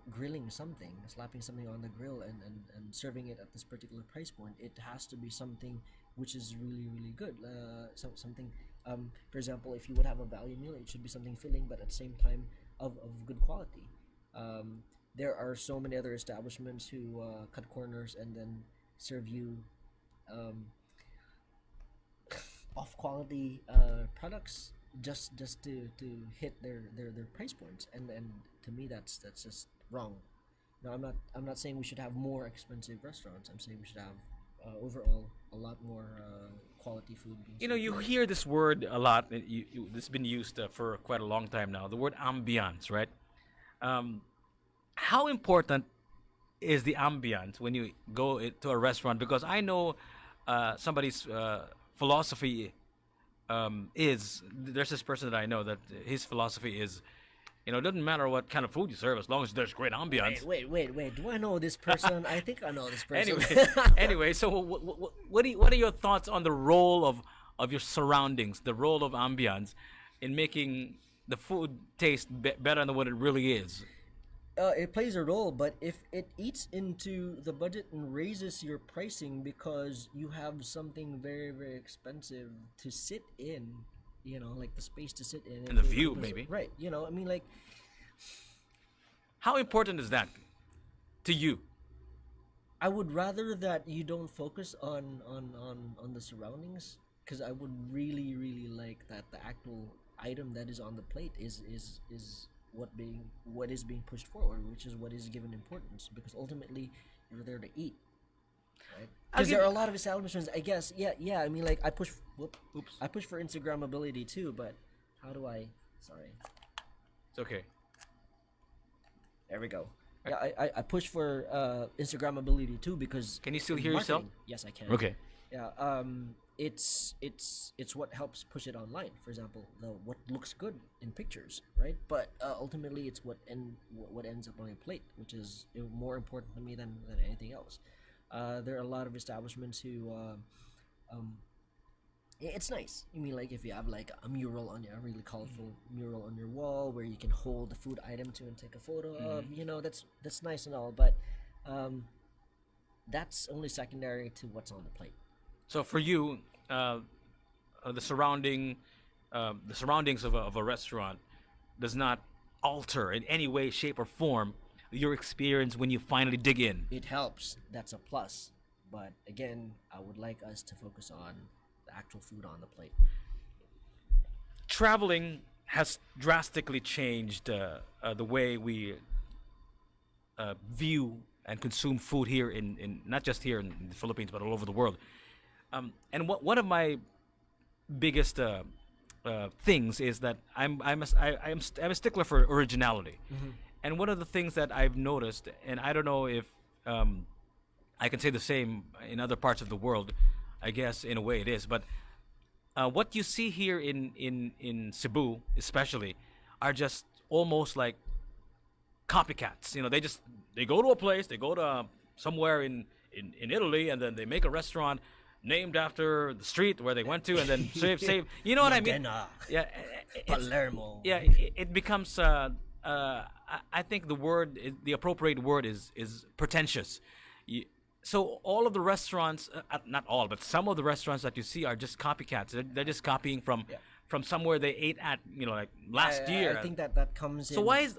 grilling something, slapping something on the grill and serving it at this particular price point. It has to be something which is really, really good. Something, for example, if you would have a value meal, it should be something filling, but at the same time of good quality. There are so many other establishments who cut corners and then serve you um, off quality products just to hit their price points, and to me that's just wrong. No, I'm not saying we should have more expensive restaurants. I'm saying we should have overall a lot more quality food being served. You hear this word a lot. This has been used for quite a long time now. The word ambiance, right? How important is the ambiance when you go to a restaurant? Because I know somebody's philosophy is there's this person that I know that his philosophy is, it doesn't matter what kind of food you serve as long as there's great ambiance. Wait. Do I know this person? I think I know this person. Anyway, so what are your thoughts on the role of your surroundings, the role of ambiance in making the food taste better than what it really is? It plays a role, but if it eats into the budget and raises your pricing because you have something very, very expensive to sit in, like the space to sit in, And the view, maybe. right? I mean, like, How important is that to you? I would rather that you don't focus on the surroundings, because I would really, really like that the actual item that is on the plate is what is being pushed forward, which is what is given importance, because ultimately you're there to eat, right? Because there are a lot of establishments, I guess. Yeah. I mean, like I push for Instagrammability too, but how do I? Sorry, It's okay. there we go. Yeah, I push for Instagrammability too, because Can you still in hear yourself? marketing- Yes, I can. Okay. Yeah. It's what helps push it online. For example, what looks good in pictures, right? But ultimately, it's what ends up on your plate, which is more important to me than anything else. There are a lot of establishments who, it's nice. I mean, like if you have like a mural on a really colorful mural on your wall where you can hold the food item to and take a photo of, that's nice and all, but that's only secondary to what's on the plate. So for you, the surroundings of a restaurant does not alter in any way, shape, or form your experience when you finally dig in. It helps. That's a plus. But again, I would like us to focus on the actual food on the plate. Traveling has drastically changed the way we view and consume food here in not just here in the Philippines but all over the world. One of my biggest things is that I'm a stickler for originality. And one of the things that I've noticed, and I don't know if I can say the same in other parts of the world, I guess in a way it is, but what you see here in Cebu, especially, are just almost like copycats. You know, they go to a place, they go to somewhere in Italy, and then they make a restaurant named after the street where they went to, and then save. You know what I mean? Modena, Yeah, Palermo. yeah. It becomes. I think the appropriate word is pretentious. So all of the restaurants, not all, but some of the restaurants that you see are just copycats. They're just copying from somewhere they ate at, like last year. I think that comes in. So why is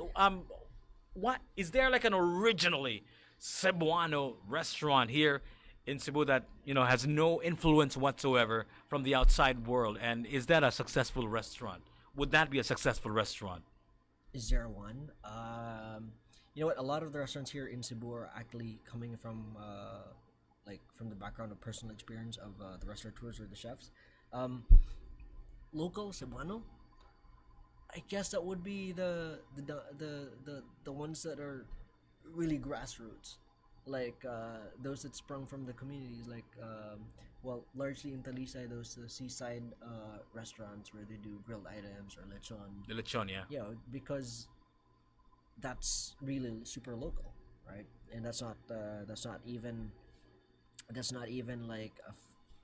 what is there like an originally Cebuano restaurant here in Cebu that has no influence whatsoever from the outside world? And is that a successful restaurant? Would that be a successful restaurant? Is there one? You know what? A lot of the restaurants here in Cebu are actually coming from from the background of personal experience of the restaurateurs or the chefs. Local Cebuano. I guess that would be the ones that are really grassroots, like those that sprung from the communities, like largely in Talisay, those seaside restaurants where they do grilled items or lechon. The lechon, yeah. Yeah, because that's really super local, right? And that's not even like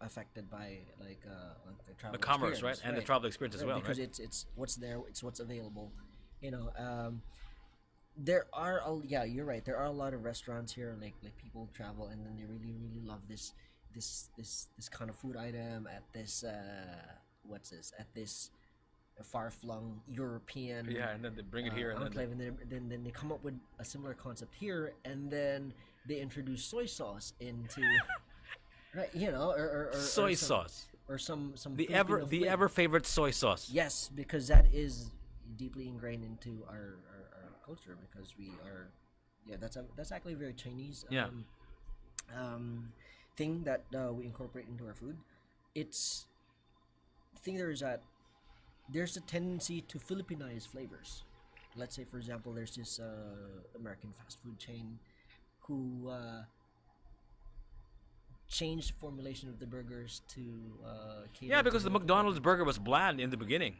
affected by like the travel The commerce, experience, right? And the travel experience as well, because right? it's what's there, it's what's available, you know. There are you're right, there are a lot of restaurants here, like people travel and then they really love this kind of food item at this at this far-flung European And then they bring it here, and enclave, and then they come up with a similar concept here, and then they introduce soy sauce into right, or soy sauce, or some the Filipino flavor. ever favorite soy sauce. Yes, because that is deeply ingrained into our culture, because we are that's actually a very Chinese thing that we incorporate into our food. It's the thing there is that there's a tendency to Filipinize flavors. Let's say, for example, there's this American fast food chain who changed the formulation of the burgers to cater Yeah, to because the McDonald's burger was bland in the beginning,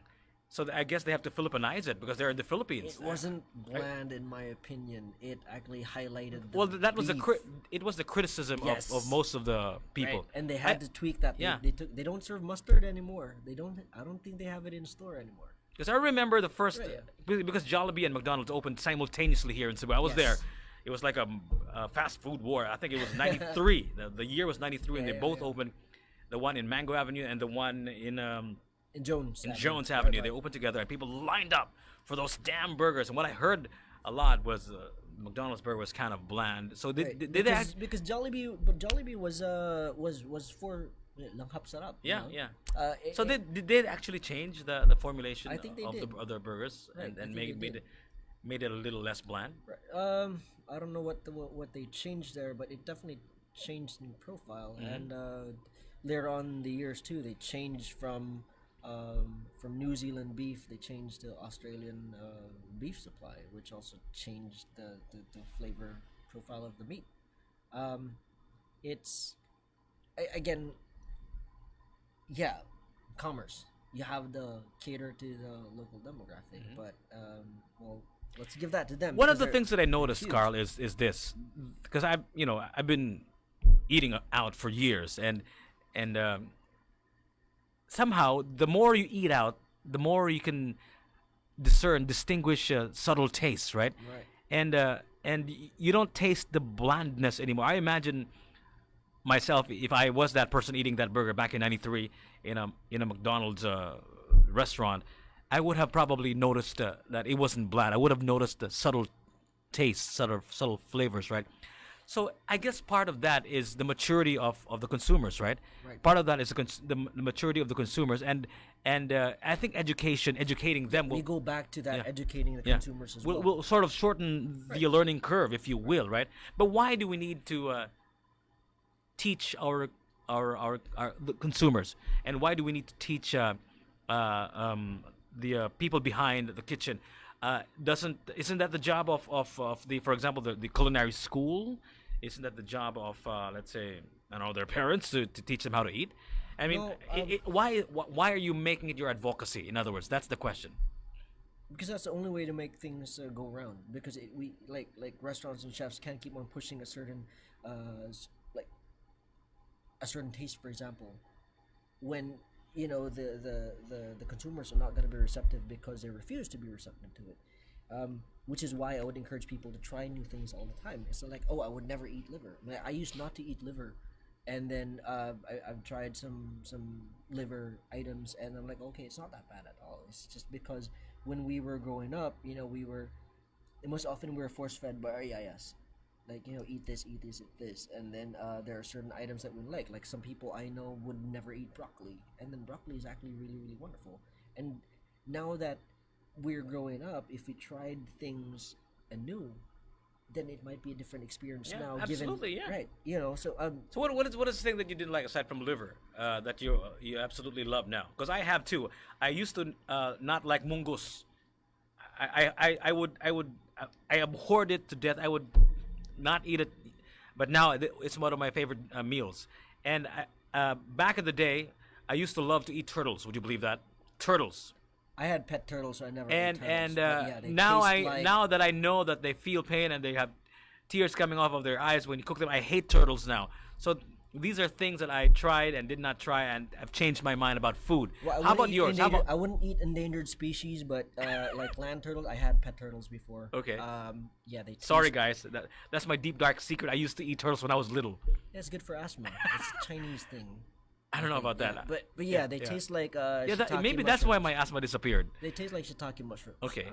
so I guess they have to Filipinize it because they're in the Philippines. It wasn't bland, in my opinion. It actually highlighted the Well, that was beef. it was the criticism Yes. of most of the people. Right. And they had to tweak that. Yeah. They don't serve mustard anymore. I don't think they have it in store anymore. Because I remember the first, Right. because Jollibee and McDonald's opened simultaneously here in Cebu. I was Yes. there. It was like a fast food war. I think it was 93. The year was 93, and they both opened. The one in Mango Avenue and the one in Jones Jones Right, Avenue. right. They opened together, and people lined up for those damn burgers. And what I heard a lot was McDonald's burger was kind of bland. So Right. did they because Jollibee was for langhap sarap. you Yeah, know? yeah. So it- did they actually change the formulation I think they of did. the other burgers Right, and I think made they it did. made it a little less bland? I don't know what they changed there, but it definitely changed in profile. And later on in the years too, they changed from New Zealand beef. They changed to Australian beef supply, which also changed the flavor profile of the meat. It's again, yeah, commerce. You have to cater to the local demographic, but well, let's give that to them. One of because the they're things that I noticed, huge. Carl, is this, because I've been eating out for years, and somehow the more you eat out, the more you can distinguish subtle tastes, right? Right. And you don't taste the blandness anymore. I imagine myself, if I was that person eating that burger back in '93 in a McDonald's restaurant, I would have probably noticed that it wasn't bland. I would have noticed the subtle tastes, subtle flavors, right? So I guess part of that is the maturity of the consumers, right? Right. Part of that is the maturity of the consumers, and I think educating them We will go back to that, Yeah. educating the yeah, consumers as well. will sort of shorten the learning curve, if you will, right? But why do we need to teach our the consumers, and why do we need to teach the people behind the kitchen? Doesn't isn't that the job of the, for example, the culinary school? Isn't that the job of, let's say, I don't know, their parents to teach them how to eat? I mean, No, why are you making it your advocacy? In other words, that's the question. because that's the only way to make things go around. Because we like restaurants and chefs can't keep on pushing a certain like a certain taste, for example, when the consumers are not going to be receptive because they refuse to be receptive to it. Which is why I would encourage people to try new things all the time. It's not like, oh, I would never eat liver. I used not to eat liver, and then I've tried some liver items, and I'm like, okay, it's not that bad at all. It's just because when we were growing up, we were most often we were force fed by our yayas, like eat this, eat this, and then there are certain items that we like some people I know would never eat broccoli, and then broccoli is actually really really wonderful. And now that we're growing up, if we tried things anew, then it might be a different experience Yeah, now, absolutely, yeah. right, so So what is the thing that you didn't like aside from liver, that you absolutely love now? Because I have too. I used to not like mungus. I abhorred it to death. I would not eat it, but now it's one of my favorite meals. And back in the day, I used to love to eat turtles. Would you believe that? Turtles. I had pet turtles, so I never And ate turtles. and But yeah, they now taste like now that I know that they feel pain and they have tears coming off of their eyes when you cook them, I hate turtles now. So these are things that I tried and did not try, and have changed my mind about food. Well, How about yours? How about I wouldn't eat endangered species, but like land turtles, I had pet turtles before. Okay. Yeah, they. Sorry, taste- guys. That's my deep dark secret. I used to eat turtles when I was little. Yeah, it's good for asthma. It's a Chinese thing. I don't know about that. Yeah, but yeah, they taste like Yeah, shiitake maybe that's why mushrooms. my asthma disappeared. They taste like shiitake mushrooms. Okay.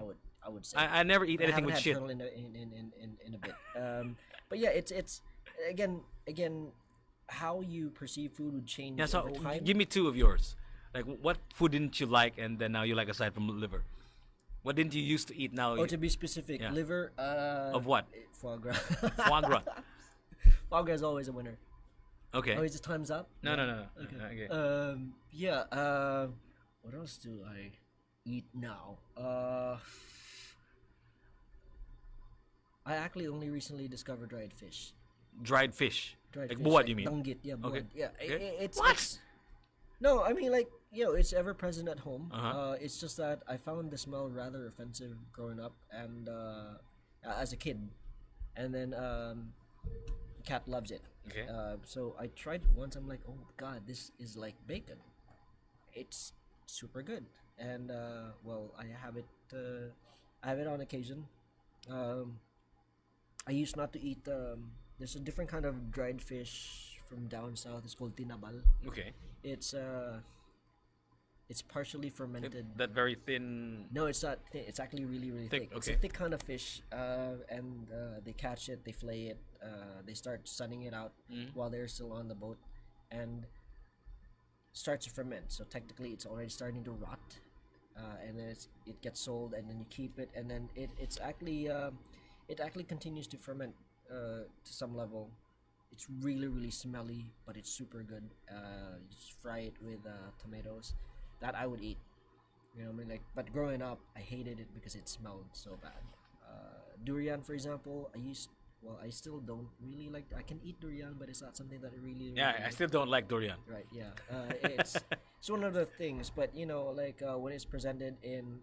I would say. I never eat But I anything haven't with had shit. turtle in a bit. But yeah, it's again how you perceive food would change Yeah, so over time. give me two of yours. Like, what food didn't you like, and then now you like aside from liver? What didn't you used to eat now? Oh, to be specific, Yeah. liver. Of what? Foie gras. Foie gras. Foie gras is always a winner. Okay. Oh, is it time's up? No. Okay. Okay. Yeah. What else do I eat now? I actually only recently discovered dried fish. Dried fish. Dried Like fish, buwad, you mean? Danggit, yeah, Okay. buwad. Yeah, Okay. it's What? it's no, I mean like it's ever present at home. Uh-huh. It's just that I found the smell rather offensive growing up and as a kid, and then cat loves it. Okay. So I tried it once. I'm like, oh god, this is like bacon. It's super good, and well, I have it. I have it on occasion. Um, I used not to eat. There's a different kind of dried fish from down south. It's called tinabal. Okay. It's partially fermented. That very thin. No, it's not thin. It's actually really, really Thick, thick. It's a okay. thick kind of fish, and they catch it, they flay it, they start sunning it out while they're still on the boat, and starts to ferment. So technically, it's already starting to rot, and then it gets sold, and then you keep it, and then it actually continues to ferment to some level. It's really, really smelly, but it's super good. You just fry it with tomatoes. That I would eat. You know what I mean? Like, but growing up, I hated it because it smelled so bad. Durian, for example, I still don't really like. I can eat durian, but it's not something that I really. Yeah, really I still don't like durian. Right. Yeah. It's one of the things, but like when it's presented in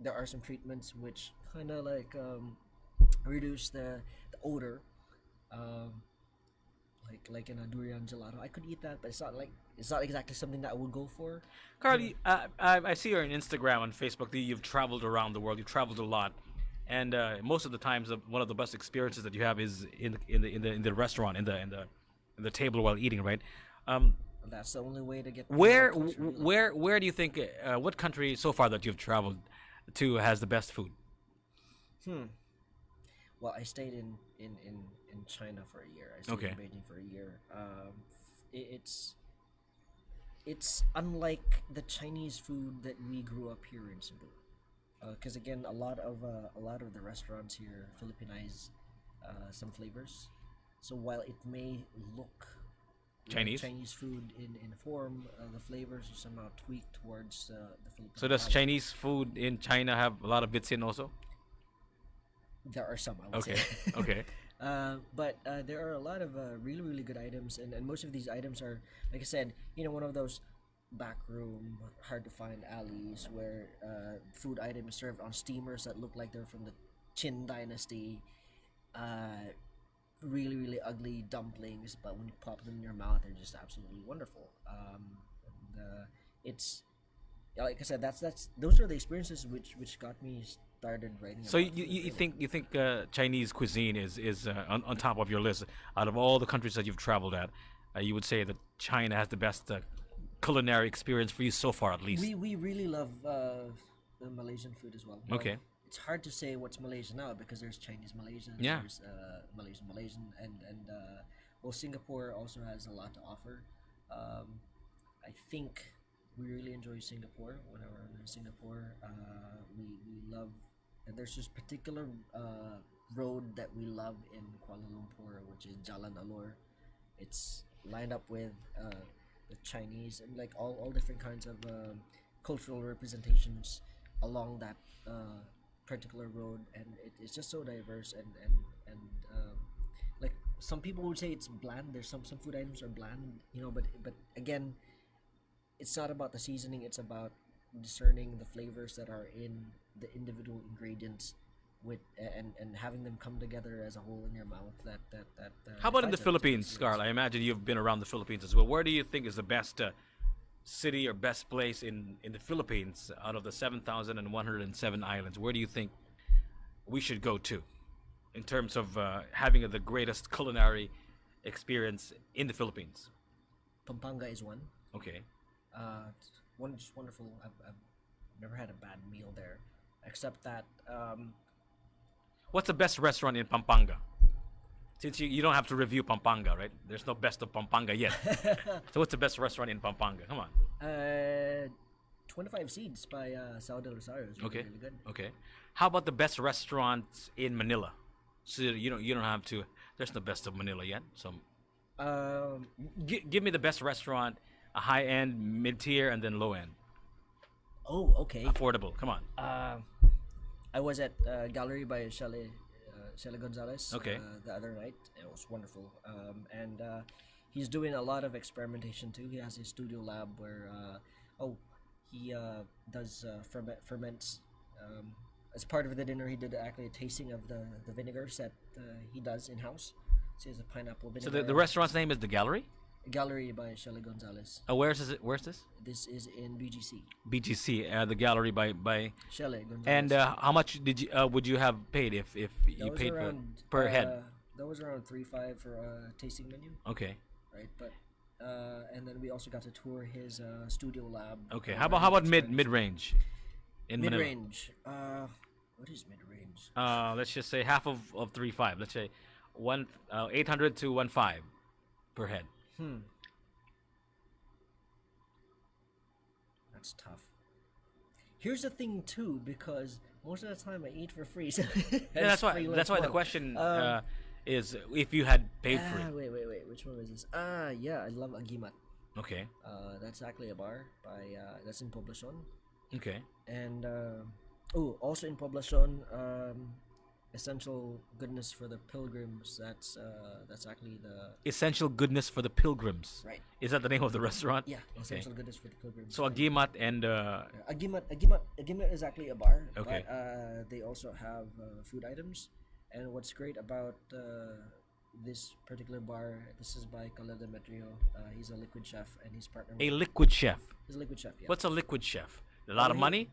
there are some treatments which kind of like reduce the odor. Um, like in a durian gelato, I could eat that, but it's not exactly something that I would go for. Carly, I see you on Instagram and Facebook. You've traveled around the world. You've traveled a lot, and most of the times, one of the best experiences that you have is in the restaurant, in the table while eating, right? That's the only way to get. Where culture, really. where do you think what country so far that you've traveled to has the best food? Well, I stayed in China for a year. I stayed Okay. in Beijing for a year. It's unlike the Chinese food that we grew up here in Cebu. Because again, a lot of the restaurants here Filipinize some flavors. So while it may look Chinese. Chinese food in form. The flavors are somehow tweaked towards the Filipino So does palate. Chinese food in China have a lot of vitsin also? There are some, I would Okay. say. Okay. But there are a lot of really, really good items, and most of these items are, like I said, one of those backroom, hard to find alleys where food items served on steamers that look like they're from the Qin dynasty. Uh, Really, really ugly dumplings, but when you pop them in your mouth, they're just absolutely wonderful. And, it's like I said, that's those are the experiences which got me started writing So about food. you think Chinese cuisine is on top of your list out of all the countries that you've traveled at? You would say that China has the best culinary experience for you so far, at least. We really love the Malaysian food as well. Okay. It's hard to say what's Malaysian now because there's Chinese Malaysian, Yeah. there's Malaysian, and well, Singapore also has a lot to offer. I think we really enjoy Singapore. Whenever we're in Singapore, we love, and there's this particular road that we love in Kuala Lumpur, which is Jalan Alor. It's lined up with the Chinese and like all different kinds of cultural representations along that particular road, and it's just so diverse and like some people would say it's bland. There's some food items are bland, but again, it's not about the seasoning. It's about discerning the flavors that are in the individual ingredients with and having them come together as a whole in your mouth. That How about in the defines it as an Philippines, experience. Carl? I imagine you've been around the Philippines as well. Where do you think is the best city or best place in the Philippines out of the 7,107 islands? Where do you think we should go to in terms of having the greatest culinary experience in the Philippines? Pampanga is one. Okay. It's one just wonderful. I've never had a bad meal there, except that What's the best restaurant in Pampanga? Since you don't have to review Pampanga, right? There's no best of Pampanga yet. So what's the best restaurant in Pampanga? Come on. 25 Seeds by Sao del Rosario is really, Okay. really good. Okay. How about the best restaurants in Manila? So you don't have to. There's no best of Manila yet. So Um, give me the best restaurant, a high end, mid tier, and then low end, oh, okay. affordable. Come on. I was at Gallery by Shelley Gonzalez Okay. the other night. It was wonderful. And he's doing a lot of experimentation too. He has his studio lab where he does ferments. As part of the dinner, he did actually a tasting of the vinegars that he does in house. So he has a pineapple So vinegar. the restaurant's name is the Gallery. Gallery by Shelley Gonzalez. Where's is it? Where's this? This is in BGC. BGC, the Gallery by. Shelley Gonzalez. And how much did you would you have paid if That you was paid around, per head? That was around 3.5 for a tasting menu, Okay. right? But and then we also got to tour his studio lab. Okay. How about mid range? In mid Manila. range? What is mid range? Let's just say half of 3.5. Let's say 800 to 1.5 per head. That's tough. Here's the thing too, because most of the time I eat for free. So Yeah, that's why. That's why the question is if you had paid for it. Wait. Which one was this? Yeah, I love Agimat. Okay. That's actually a bar by that's in Poblacion. Okay. And also in Poblacion, essential goodness for the pilgrims. That's actually the Essential goodness for the pilgrims. right. Is that the name of the restaurant? Yeah, Okay. essential goodness for the pilgrims. So Agimat and Agimat is actually a bar. Okay. But they also have food items, and what's great about this particular bar, this is by Karlo Demetrio. He's a liquid chef, and he's partnered. a liquid chef. He's a liquid chef. Yeah. What's a liquid chef? A lot of he- money?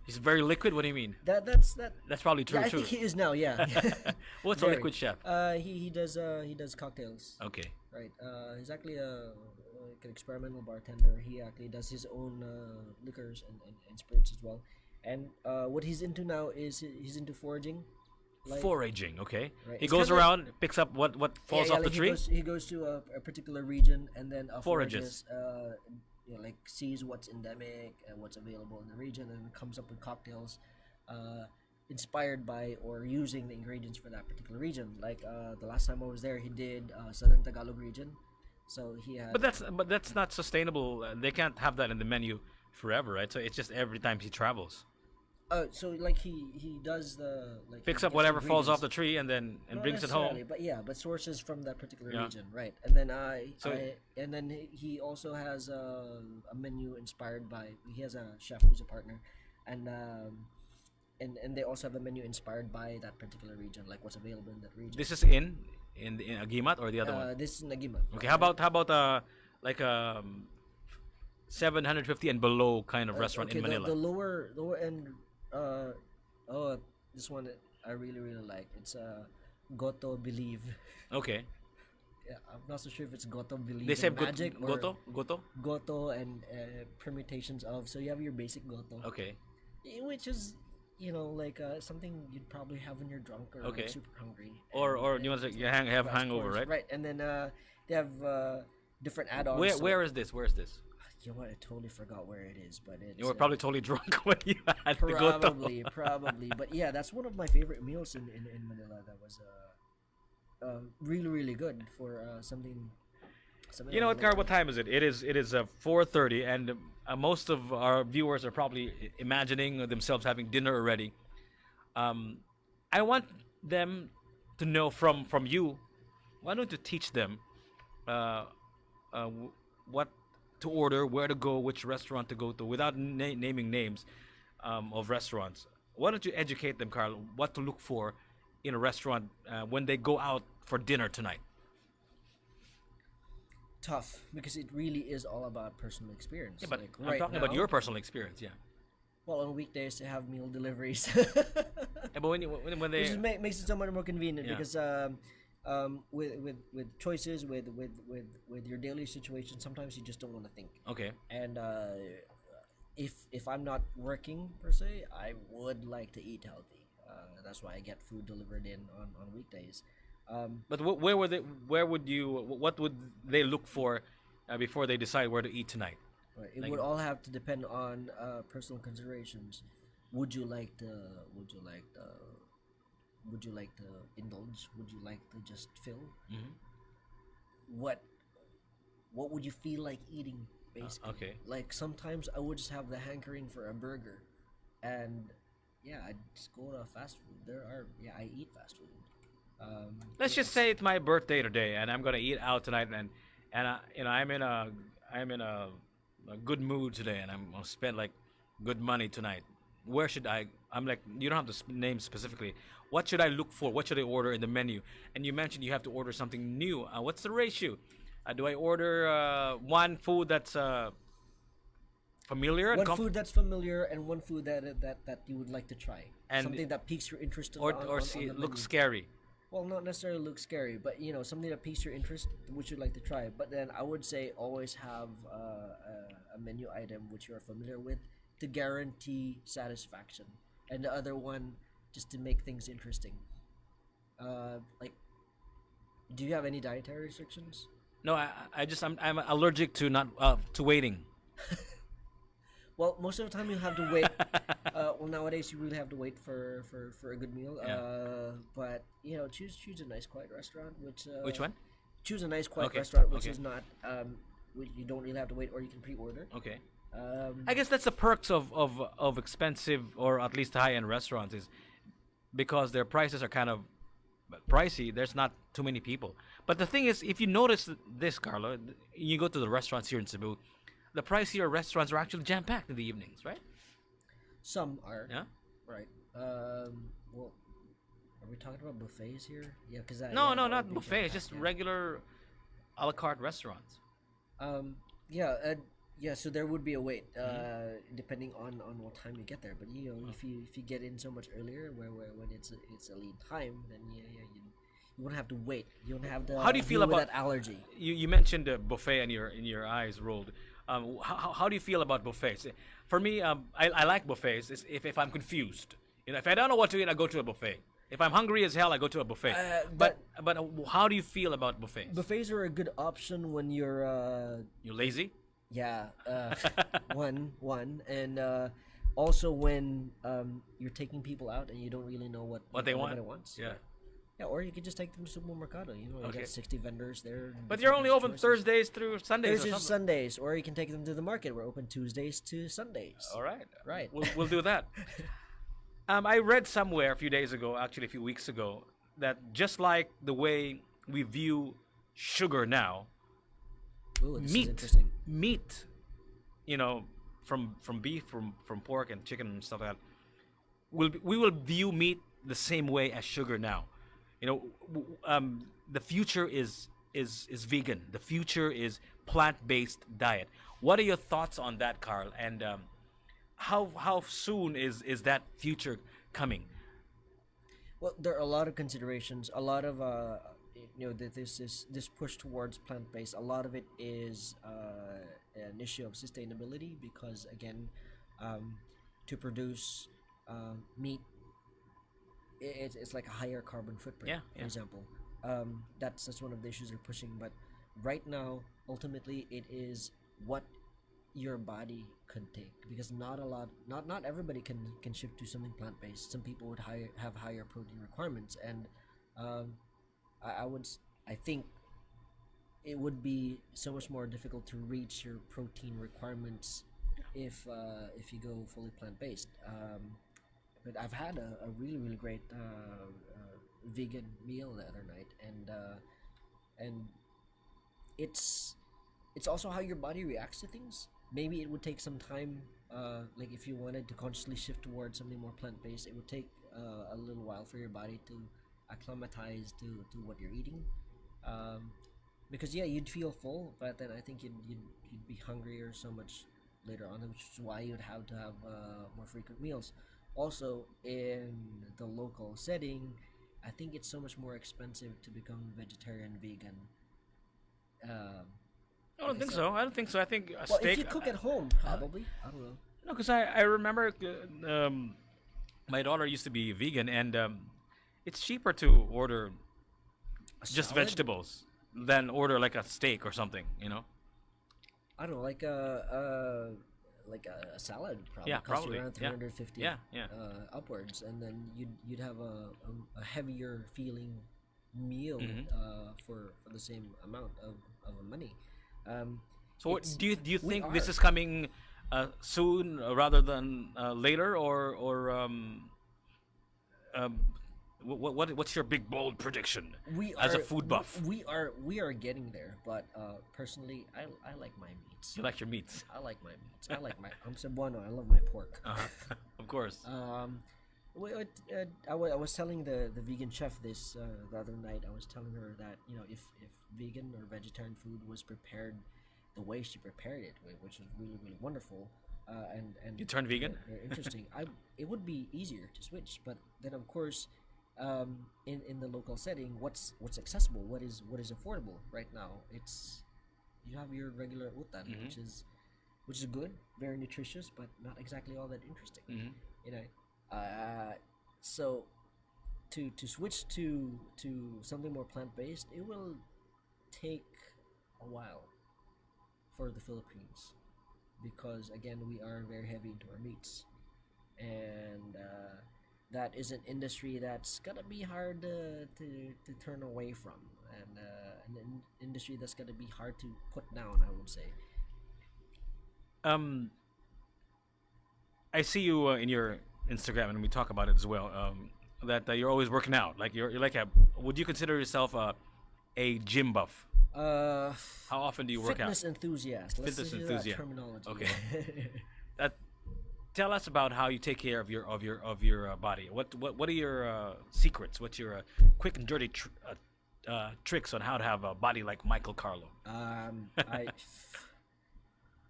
He's very liquid. What do you mean? That's That's probably true Yeah, I too. think he is now. Yeah. What's a Very. liquid chef? He does cocktails. Okay. Right. He's actually like an experimental bartender. He actually does his own liquors and spirits as well. And what he's into now is he's into foraging. Foraging. Okay. Right. He It's goes kinda like- around, picks up what falls off the like tree. He goes to a particular region and then Forages. like sees what's endemic and what's available in the region, and comes up with cocktails inspired by or using the ingredients for that particular region. Like the last time I was there, he did Southern Tagalog region. So he had. But that's not sustainable. They can't have that in the menu forever, right? So it's just every time he travels, So like he does the like he picks up gets whatever falls off ingredients. the tree and then Not brings it necessarily, home. but yeah, but sources from that particular Yeah. region, right? And then So and then he also has a menu inspired by. He has a chef who's a partner, and and they also have a menu inspired by that particular region, like what's available in that region. this is in Agimat or the other one. This is Nagima. Okay, how about like 750 and below kind of restaurant Okay, in Manila? the lower end. Uh, oh, this one I really like. It's Goto Believe. Okay, Yeah, I'm not so sure if it's Goto Believe they say in magic or goto. Goto and permutations of. So you have your basic Goto, Okay, which is like something you'd probably have when you're drunk or Okay. like super hungry. or And you want to it's you like have rice hangover, porridge, right? Right, and then they have different add-ons. Where so- where is this? Where is this? You know what? I totally forgot where it is, but it's You were probably totally drunk when you had the goto. probably. But yeah, that's one of my favorite meals in Manila. That was really good for something. You know what, Car? What time is it? It is 4:30, and most of our viewers are probably imagining themselves having dinner already. I want them to know from you. Why don't you teach them what to order, where to go, which restaurant to go to, without naming names of restaurants? Why don't you educate them, Carl, what to look for in a restaurant when they go out for dinner tonight? Tough because it really is all about personal experience. Yeah, but like I'm right talking about now- your personal experience. Yeah. Well, on weekdays they have meal deliveries, Yeah, but when they which is makes it so much more convenient Yeah. because with choices with your daily situation, sometimes you just don't want to think. okay. And if I'm not working per se, I would like to eat healthy. That's why I get food delivered in on weekdays. But where would you? What would they look for before they decide where to eat tonight? Right. It Like- would all have to depend on personal considerations. Would you like to? Would you like to? Would you like to indulge? Would you like to just fill? Mhm. What would you feel like eating? Basically, Okay. Like sometimes I would just have the hankering for a burger, and yeah, I just go to fast food. I eat fast food. Let's just say it's my birthday today, and I'm gonna eat out tonight, and I'm in a good mood today, and I'm gonna spend like good money tonight. Where should I? I'm like, you don't have to name specifically. What should I look for? What should I order in the menu? And you mentioned you have to order something new. What's the ratio? Do I order one food that's familiar and one food that's familiar and one food that you would like to try. And- something that piques your interest or on, or on see, the it looks menu. scary? Well, not necessarily look scary, but something that piques your interest, which you'd like to try. But then I would say always have a menu item which you are familiar with to guarantee satisfaction, and the other one just to make things interesting. Like, do you have any dietary restrictions? No, I'm allergic to not to waiting. Well, most of the time you have to wait. Well, nowadays you really have to wait for a good meal. Yeah. But choose a nice quiet restaurant. Which one? Choose a nice quiet Okay, restaurant which okay. is not which you don't really have to wait, or you can pre-order. Okay. Um, I guess that's the perks of expensive or at least high-end restaurants is because their prices are kind of pricey. There's not too many people. But the thing is, if you notice this, Carlo, you go to the restaurants here in Cebu, the pricier restaurants are actually jam-packed in the evenings, right? some are Yeah. right. Well, are we talking about buffets here? Yeah, because No, not buffets, just regular a la carte restaurants. Yeah, yeah. So there would be a wait, Mm-hmm. depending on what time you get there. But if you get in so much earlier, where when it's a lead time, then you won't have to wait. You don't have to. How do you feel deal with about- that allergy? You mentioned the buffet and your eyes rolled. How do you feel about buffets? For me, I like buffets if I'm confused. If I don't know what to eat, I go to a buffet. If I'm hungry as hell, I go to a buffet. But how do you feel about buffets? Buffets are a good option when you're You lazy? yeah one and also when you're taking people out and you don't really know what What they want? everybody wants. Yeah. Yeah, or you could just take them to Supermercado. You know, you Okay. got 60 vendors there. But you're different only kinds of open choices. Thursdays through Sundays or Thursdays to something. Sundays, or you can take them to the market. We're open Tuesdays to Sundays. All right. Right. We'll do that. I read somewhere a few days ago, actually a few weeks ago, that just like the way we view sugar now, Ooh, this is meat, interesting. meat, you know, from beef, from pork and chicken and stuff like that, we will view meat the same way as sugar now. You know, the future is vegan. The future is plant-based diet. What are your thoughts on that, Carl? And how soon is that future coming? Well, there are a lot of considerations. A lot of this push towards plant based. A lot of it is an issue of sustainability because again, um, to produce meat, it's like a higher carbon footprint. Yeah, For yeah. example, that's one of the issues they're pushing. But right now, ultimately, it is what your body could take because not everybody can shift to something plant based. Some people would have higher protein requirements, and um, I think it would be so much more difficult to reach your protein requirements if you go fully plant based. But I've had a really really great vegan meal the other night, and it's also how your body reacts to things. Maybe it would take some time. Like if you wanted to consciously shift towards something more plant based, it would take a little while for your body to acclimatize to what you're eating. Um, because yeah, you'd feel full, but then I think you'd be hungrier so much later on, which is why you'd have to have more frequent meals. Also, in the local setting, I think it's so much more expensive to become vegetarian, vegan. Um, I don't think because so. I don't think so. I think a well, if steak. you cook at home, probably. I don't know. No, because I remember my daughter used to be vegan, and it's cheaper to order A just salad? vegetables than order like a steak or something. You know? I don't know, like a salad probably Yeah, cost you probably. around Yeah. 350 Yeah, yeah. upwards, and then you'd have a heavier feeling meal Mhm. For the same amount of money. Um, So what, it's do you we think this are is coming soon rather than later, or um, what's your big bold prediction we as a are food buff? we are getting there, but personally, I like my meats. You like your meats, I like my meats. I like my I'm Cebuano. I love my pork. of course. I was telling the vegan chef this the other night. I was telling her that if vegan or vegetarian food was prepared the way she prepared it, which was really really wonderful, and You turned vegan? very interesting. It would be easier to switch, but then of course, in the local setting, what's accessible, what is affordable right now? It's you have your regular utan, Mhm. which is good, very nutritious, but not exactly all that interesting. Mhm. You know, so to switch to something more plant based, it will take a while for the Philippines because again we are very heavy into our meats, and that is an industry that's gonna be hard to turn away from, and industry that's gonna be hard to put down. I would say. Um, I see you in your Instagram, and we talk about it as well. That you're always working out. Like you're like a. Would you consider yourself a gym buff? Uh, How often do you work out? Fitness enthusiast. Let's Fitness use enthusiast. that terminology. Okay. That tell us about how you take care of your body. What are your secrets? What's your quick and dirty tricks on how to have a body like Michael Carlo? I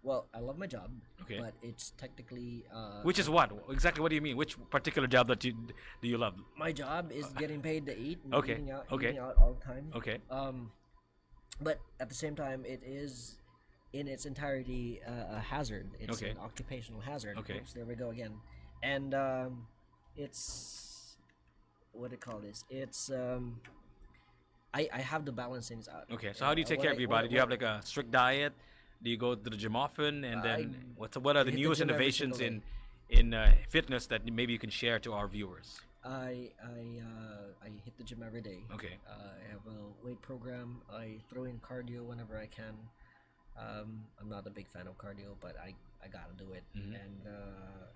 well, I love my job, Okay. but it's technically Which is what exactly? What do you mean? Which particular job that you do you love? my job is getting paid to eat and Okay, okay. eating out all the time. Okay. But at the same time, it is in its entirety a hazard. It's Okay. an occupational hazard. Okay. Oops, there we go again. And it's what do you call this? It's I have to balance things out. Okay. So how do you take What care I- of your what I- body? Do you have like a strict diet? Do you go to the gym often? And then what are the hit the newest gym every innovations single in fitness that maybe you can share to our viewers? I hit the gym every day. Okay. I have a weight program. I throw in cardio whenever I can. I'm not a big fan of cardio, but I gotta do it. Mhm. And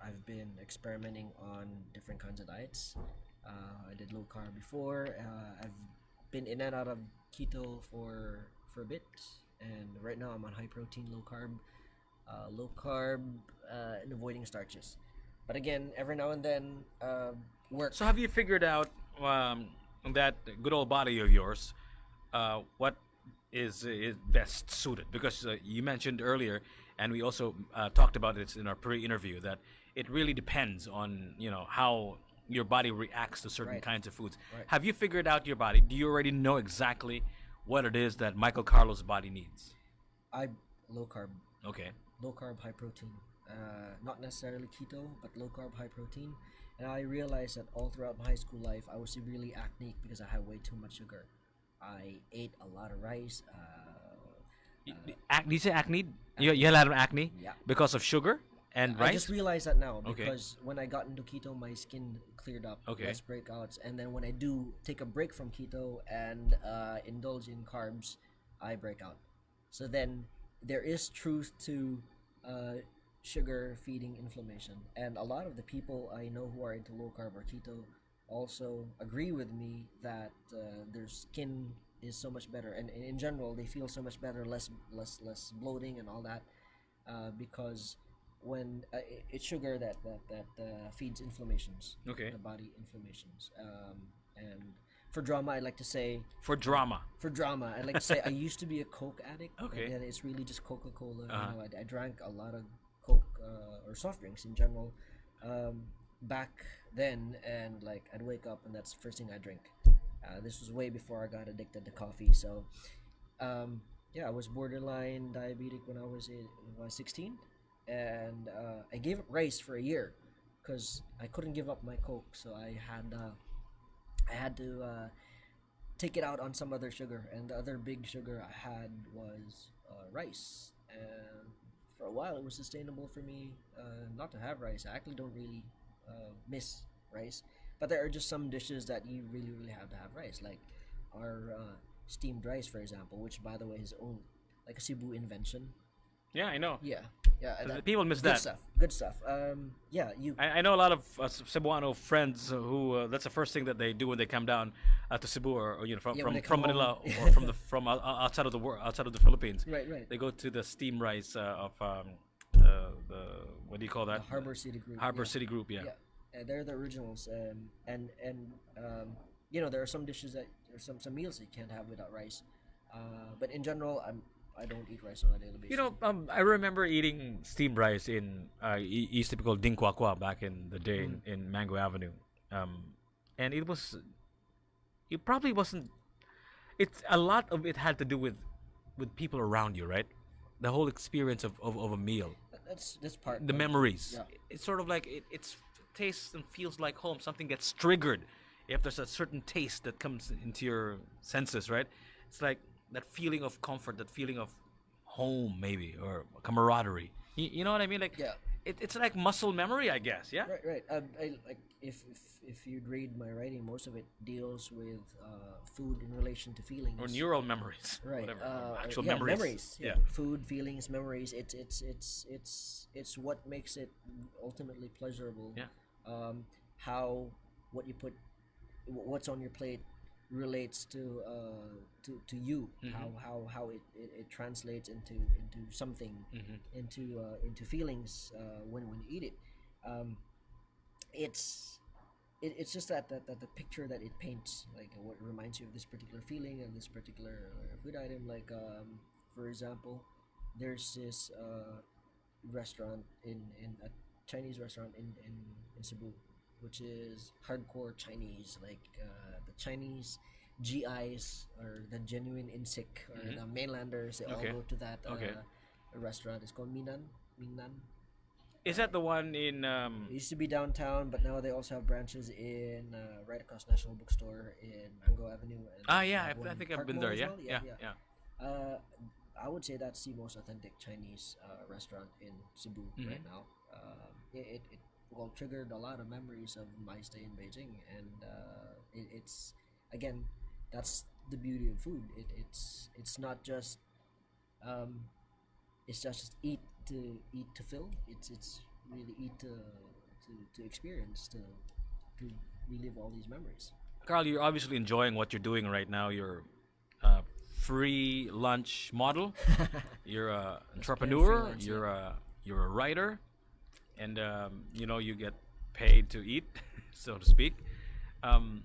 I've been experimenting on different kinds of diets. I did low carb before. I've been in and out of keto for a bit, and right now I'm on high protein, low carb, and avoiding starches. But again, every now and then, work. So have you figured out that good old body of yours, what is best suited? Because you mentioned earlier, and we also talked about this in our pre-interview, that it really depends on how your body reacts to certain Right. kinds of foods. Right. Have you figured out your body? Do you already know exactly what it is that Michael Carlo's body needs? I low carb, Okay. high protein. Not necessarily keto, but low carb, high protein. And I realized that all throughout my high school life, I was really acne because I had way too much sugar. I ate a lot of rice. Did you say acne? You had a lot of acne Yeah. because of sugar and I rice? just realized that now Okay. because when I got into keto, my skin cleared up, Okay. less breakouts, and then when I do take a break from keto and indulge in carbs, I break out. So then there is truth to uh, sugar feeding inflammation, and a lot of the people I know who are into low carb or keto also agree with me that their skin is so much better, and in general they feel so much better, less bloating and all that, because when it's sugar that feeds inflammations, Okay. the body inflammations, and for drama I'd like to say For drama. I'd like to say I used to be a Coke addict. Okay. And then it's really just Coca-Cola. Uh-huh. I drank a lot of Coke or soft drinks in general back then, and like I'd wake up and that's the first thing I drink. This was way before I got addicted to coffee. So yeah, I was borderline diabetic when I was 16, and I gave up rice for a year because I couldn't give up my Coke. So I had to take it out on some other sugar, and the other big sugar I had was rice. And for a while, it was sustainable for me not to have rice. I actually don't really miss rice, but there are just some dishes that you really have to have rice, like our steamed rice, for example, which by the way is own like a Cebu invention. Yeah, I know. Yeah, yeah, and People miss good that. stuff. Good stuff. Yeah, you. I know a lot of Cebuano friends who that's the first thing that they do when they come down to Cebu, or from Yeah, when they from come Manila, home. or from outside of the outside of the Philippines. Right. They go to the steam rice of the what do you call that? The Harbor City Group. Harbor Yeah. City Group. Yeah. Yeah, they're the originals. And there are some dishes that there's some meals that you can't have without rice. But in general, I don't eat rice on a daily basis. I remember eating steamed rice in East typical Ding Kwa Kwa back in the day in Mango Avenue, and it probably wasn't. It's a lot of it had to do with people around you, right? The whole experience of a meal, That's part the of- memories. Yeah. It's sort of like it tastes and feels like home. Something gets triggered if there's a certain taste that comes into your senses, right? It's like that feeling of comfort, that feeling of home, maybe, or camaraderie. You know what I mean? Like, Yeah. it's like muscle memory, I guess. Yeah. Right. I like if you'd read my writing, most of it deals with food in relation to feelings. Or neural memories. Right. Whatever. Actual yeah, memories. Yeah. Food, feelings, memories. It's what makes it ultimately pleasurable. Yeah. How what you put, what's on your plate relates to you. How it translates into something, into feelings when you eat it. It's just that the picture that it paints, like what reminds you of this particular feeling and this particular food item. Like for example, there's this restaurant in a Chinese restaurant in Cebu, which is hardcore Chinese, like the Chinese GIs or the genuine insik or the mainlanders. They Okay. all go to that Okay. restaurant. It's called Minnan. Is that the one in? It used to be downtown, but now they also have branches in right across National Bookstore in Mango Avenue. And they Yeah, have one I in think I've Park been Mall there. as Yeah, well. yeah. I would say that's the most authentic Chinese restaurant in Cebu right now. well, triggered a lot of memories of my stay in Beijing, and it's again, that's the beauty of food. It's not just um, it's just eat to fill. It's really eat to experience to relive all these memories. Carl, you're obviously enjoying what you're doing right now. You're a free lunch model. You're a Aspiring entrepreneur. freelance, yeah. You're a writer, and you know you get paid to eat, so to speak. Um,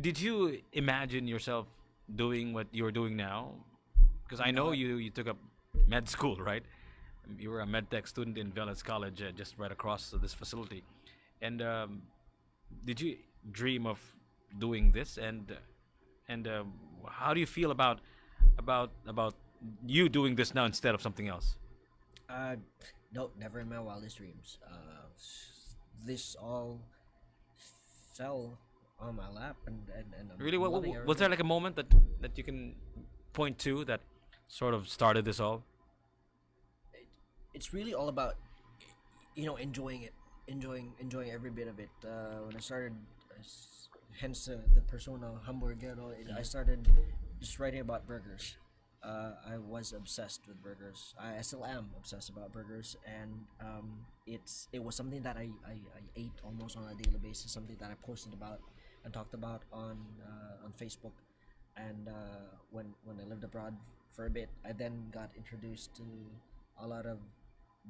did you imagine yourself doing what you're doing now? Because I know Not you took up med school, right? You were a med tech student in Venice College, just right across this facility. And did you dream of doing this? And how do you feel about you doing this now instead of something else? uh, no, never in my wildest dreams. This all fell on my lap, and Really, I'm loving every was there bit. like a moment that you can point to that sort of started this all? It's really all about enjoying it, enjoying every bit of it. When I started, hence the persona hamburgero, I started just writing about burgers. I was obsessed with burgers. I still am obsessed about burgers, and it was something that I ate almost on a daily basis. Something that I posted about and talked about on Facebook. And when I lived abroad for a bit, I then got introduced to a lot of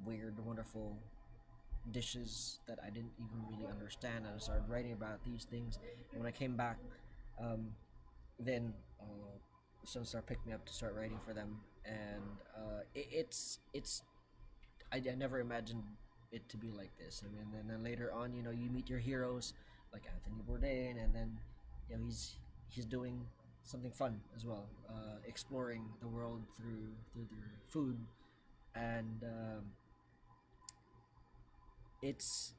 weird, wonderful dishes that I didn't even really understand, and I started writing about these things. And when I came back, um, then someone started picking me up to start writing for them, and it's I never imagined it to be like this. I mean, and then later on, you meet your heroes like Anthony Bourdain, and then he's doing something fun as well, exploring the world through their food, and it's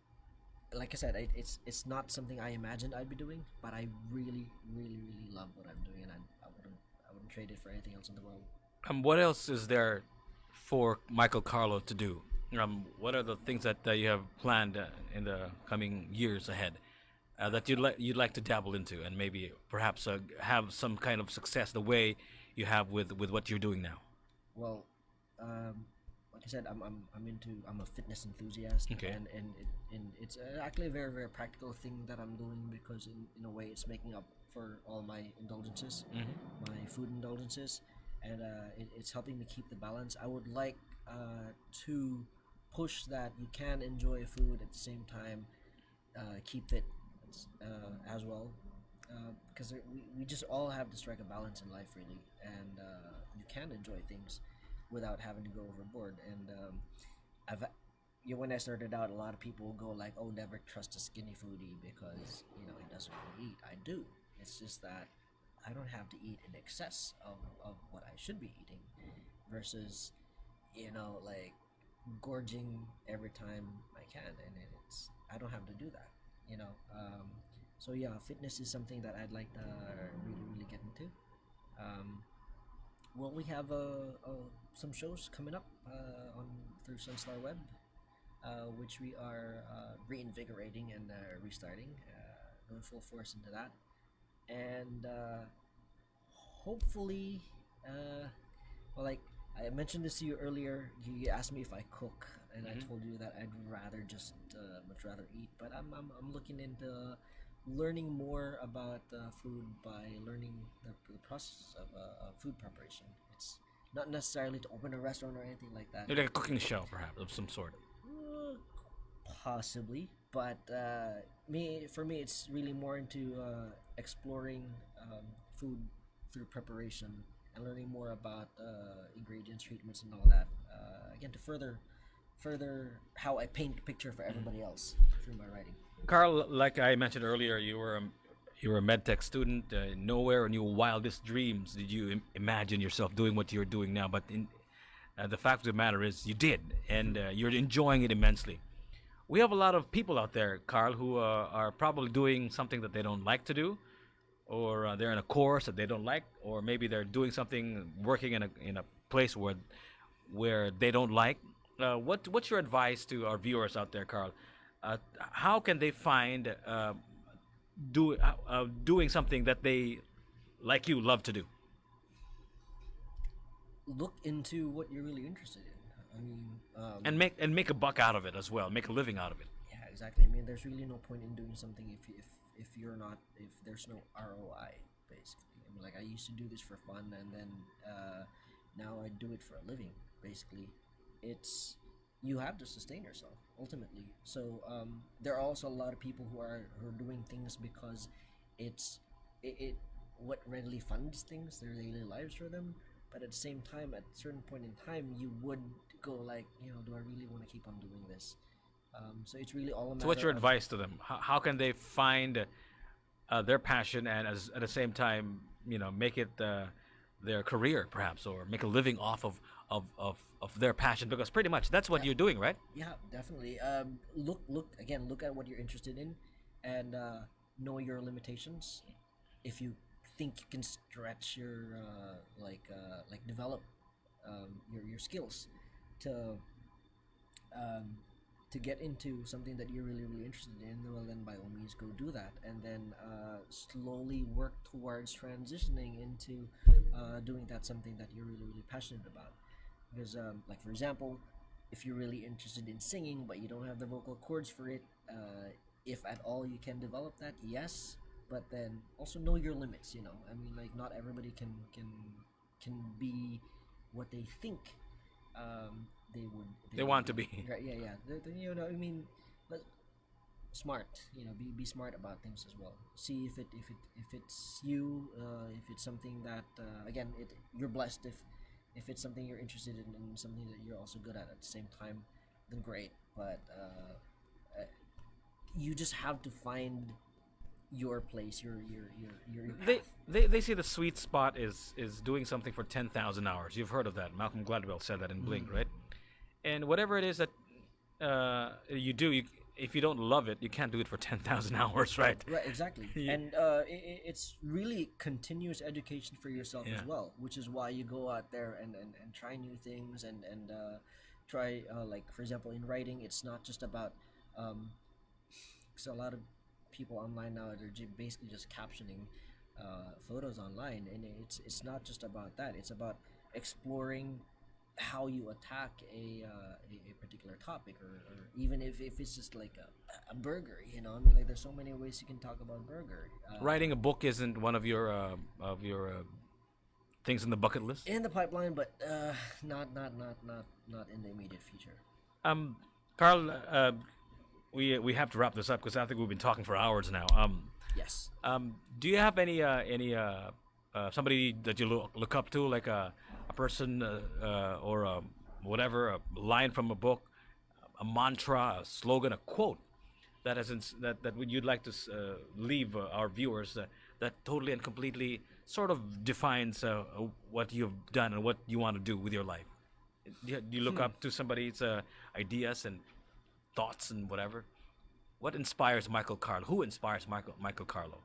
like I said, it's not something I imagined I'd be doing, but I really, really, really love what I'm doing, and I wouldn't trade it for anything else in the world. What else is there for Michael Carlo to do? What are the things that you have planned in the coming years ahead that you'd like to dabble into and maybe perhaps have some kind of success the way you have with what you're doing now? Well, like I said, I'm a fitness enthusiast, Okay. and it's actually a very, very practical thing that I'm doing, because in a way it's making up for all my indulgences, my food indulgences, and it's helping me keep the balance. I would like to push that you can enjoy food at the same time, keep fit as well, because we just all have to strike a balance in life, really, and you can enjoy things without having to go overboard. And I've when I started out, a lot of people go like, "Oh, never trust a skinny foodie because he doesn't really eat." I do. It's just that I don't have to eat in excess of what I should be eating, versus like gorging every time I can, and it's I don't have to do that. You know. So yeah, fitness is something that I'd like to really, really get into. Um, well, we have some shows coming up on through Sunstar Web, which we are reinvigorating and restarting, going full force into that, and hopefully, well, like I mentioned this to you earlier. You asked me if I cook, and I told you that I'd rather just much rather eat. But I'm looking into learning more about food by learning the process of food preparation. It's not necessarily to open a restaurant or anything like that. Maybe like a cooking show, perhaps of some sort. Uh, Possibly, but for me, it's really more into exploring food through preparation and learning more about ingredients, treatments, and all that. Again, to further how I paint a picture for everybody else through my writing. Carl, like I mentioned earlier, you were a medtech student. Nowhere in your wildest dreams did you imagine yourself doing what you're doing now. But the fact of the matter is, you did, and you're enjoying it immensely. We have a lot of people out there, Carl, who are probably doing something that they don't like to do, or they're in a course that they don't like, or maybe they're doing something, working in a place where they don't like. what's your advice to our viewers out there, Carl? How can they find doing something that they, like you, love to do? Look into what you're really interested in. I mean, And make a buck out of it as well. Make a living out of it. yeah, exactly. I mean, there's really no point in doing something if you're not if there's no ROI. Basically, I mean, like I used to do this for fun, and then now I do it for a living. Basically, it's you have to sustain yourself ultimately. So there are also a lot of people who are doing things because it what readily funds things their daily lives for them. But at the same time, at a certain point in time, you would go like, do I really want to keep on doing this? So it's really all a So, what's matter your of advice to them? How can they find their passion and at the same time, make it their career, perhaps, or make a living off of their passion? Because pretty much that's what yeah, you're doing, right? yeah, definitely. Look at what you're interested in, and know your limitations. If you think you can stretch your develop your skills to um, to get into something that you're really interested in, well then by all means go do that, and then slowly work towards transitioning into doing that something that you're really passionate about. Because like for example, if you're really interested in singing but you don't have the vocal cords for it, if at all you can develop that, yes, but then also know your limits. I mean, like not everybody can be what they think they They would want be. to be. Right, yeah, yeah. I mean, like, smart. Be smart about things as well. See if it's you. If it's something that again, you're blessed if it's something you're interested in and something that you're also good at the same time, then great. But you just have to find your place, your They, path. they say the sweet spot is doing something for 10,000 hours. You've heard of that. Malcolm Gladwell said that in Blink, right? And whatever it is that you do, if you don't love it, you can't do it for 10,000 hours, right? Right, exactly. Yeah. And it's really continuous education for yourself Yeah. as well, which is why you go out there and try new things and try, like, for example, in writing, it's not just about, because a lot of people online now, they're basically just captioning photos online, and it's not just about that. It's about exploring how you attack a particular topic, or even if it's just like a burger. I mean, like there's so many ways you can talk about burger. Writing a book isn't one of your things in the bucket list. In the pipeline, but not in the immediate future. Um, Carl, we have to wrap this up because I think we've been talking for hours now. Yes. Do you have any somebody that you look up to, like a person or whatever, a line from a book, a mantra, a slogan, a quote that you'd like to leave our viewers that totally and completely sort of defines what you've done and what you want to do with your life? Do you look up to somebody's ideas and thoughts and whatever? What inspires Michael Carlo? Who inspires Michael Carlo?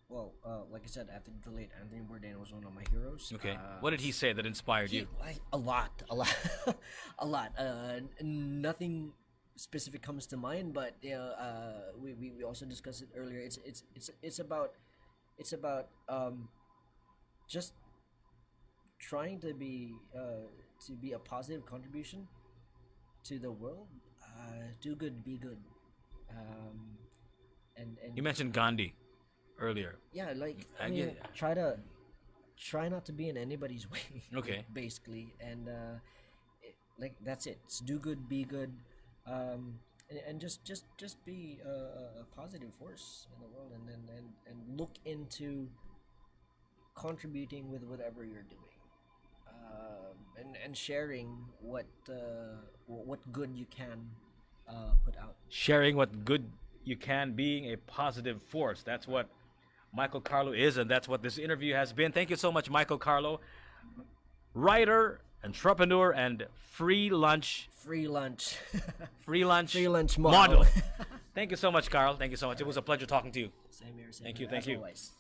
Well, like I said, after the late Anthony Bourdain was one of my heroes. Okay. What did he say that inspired you? Like a lot, a lot. Nothing specific comes to mind, but we also discussed it earlier. It's about just trying to be a positive contribution to the world. Do good, be good. And You mentioned Gandhi earlier. yeah, like I I mean, get- try not to be in anybody's way. Okay. Basically, and like that's it. It's do good, be good, and just be a positive force in the world, and look into contributing with whatever you're doing, and sharing what good you can put out. Sharing what good you can, being a positive force. That's what Michael Carlo is, and that's what this interview has been. Thank you so much, Michael Carlo, writer, entrepreneur, and free lunch Free lunch, free lunch free lunch model. model. Thank you so much, Carl. Thank you so much. It was a pleasure talking to you. Same here. Same Thank here, you, thank as you. always.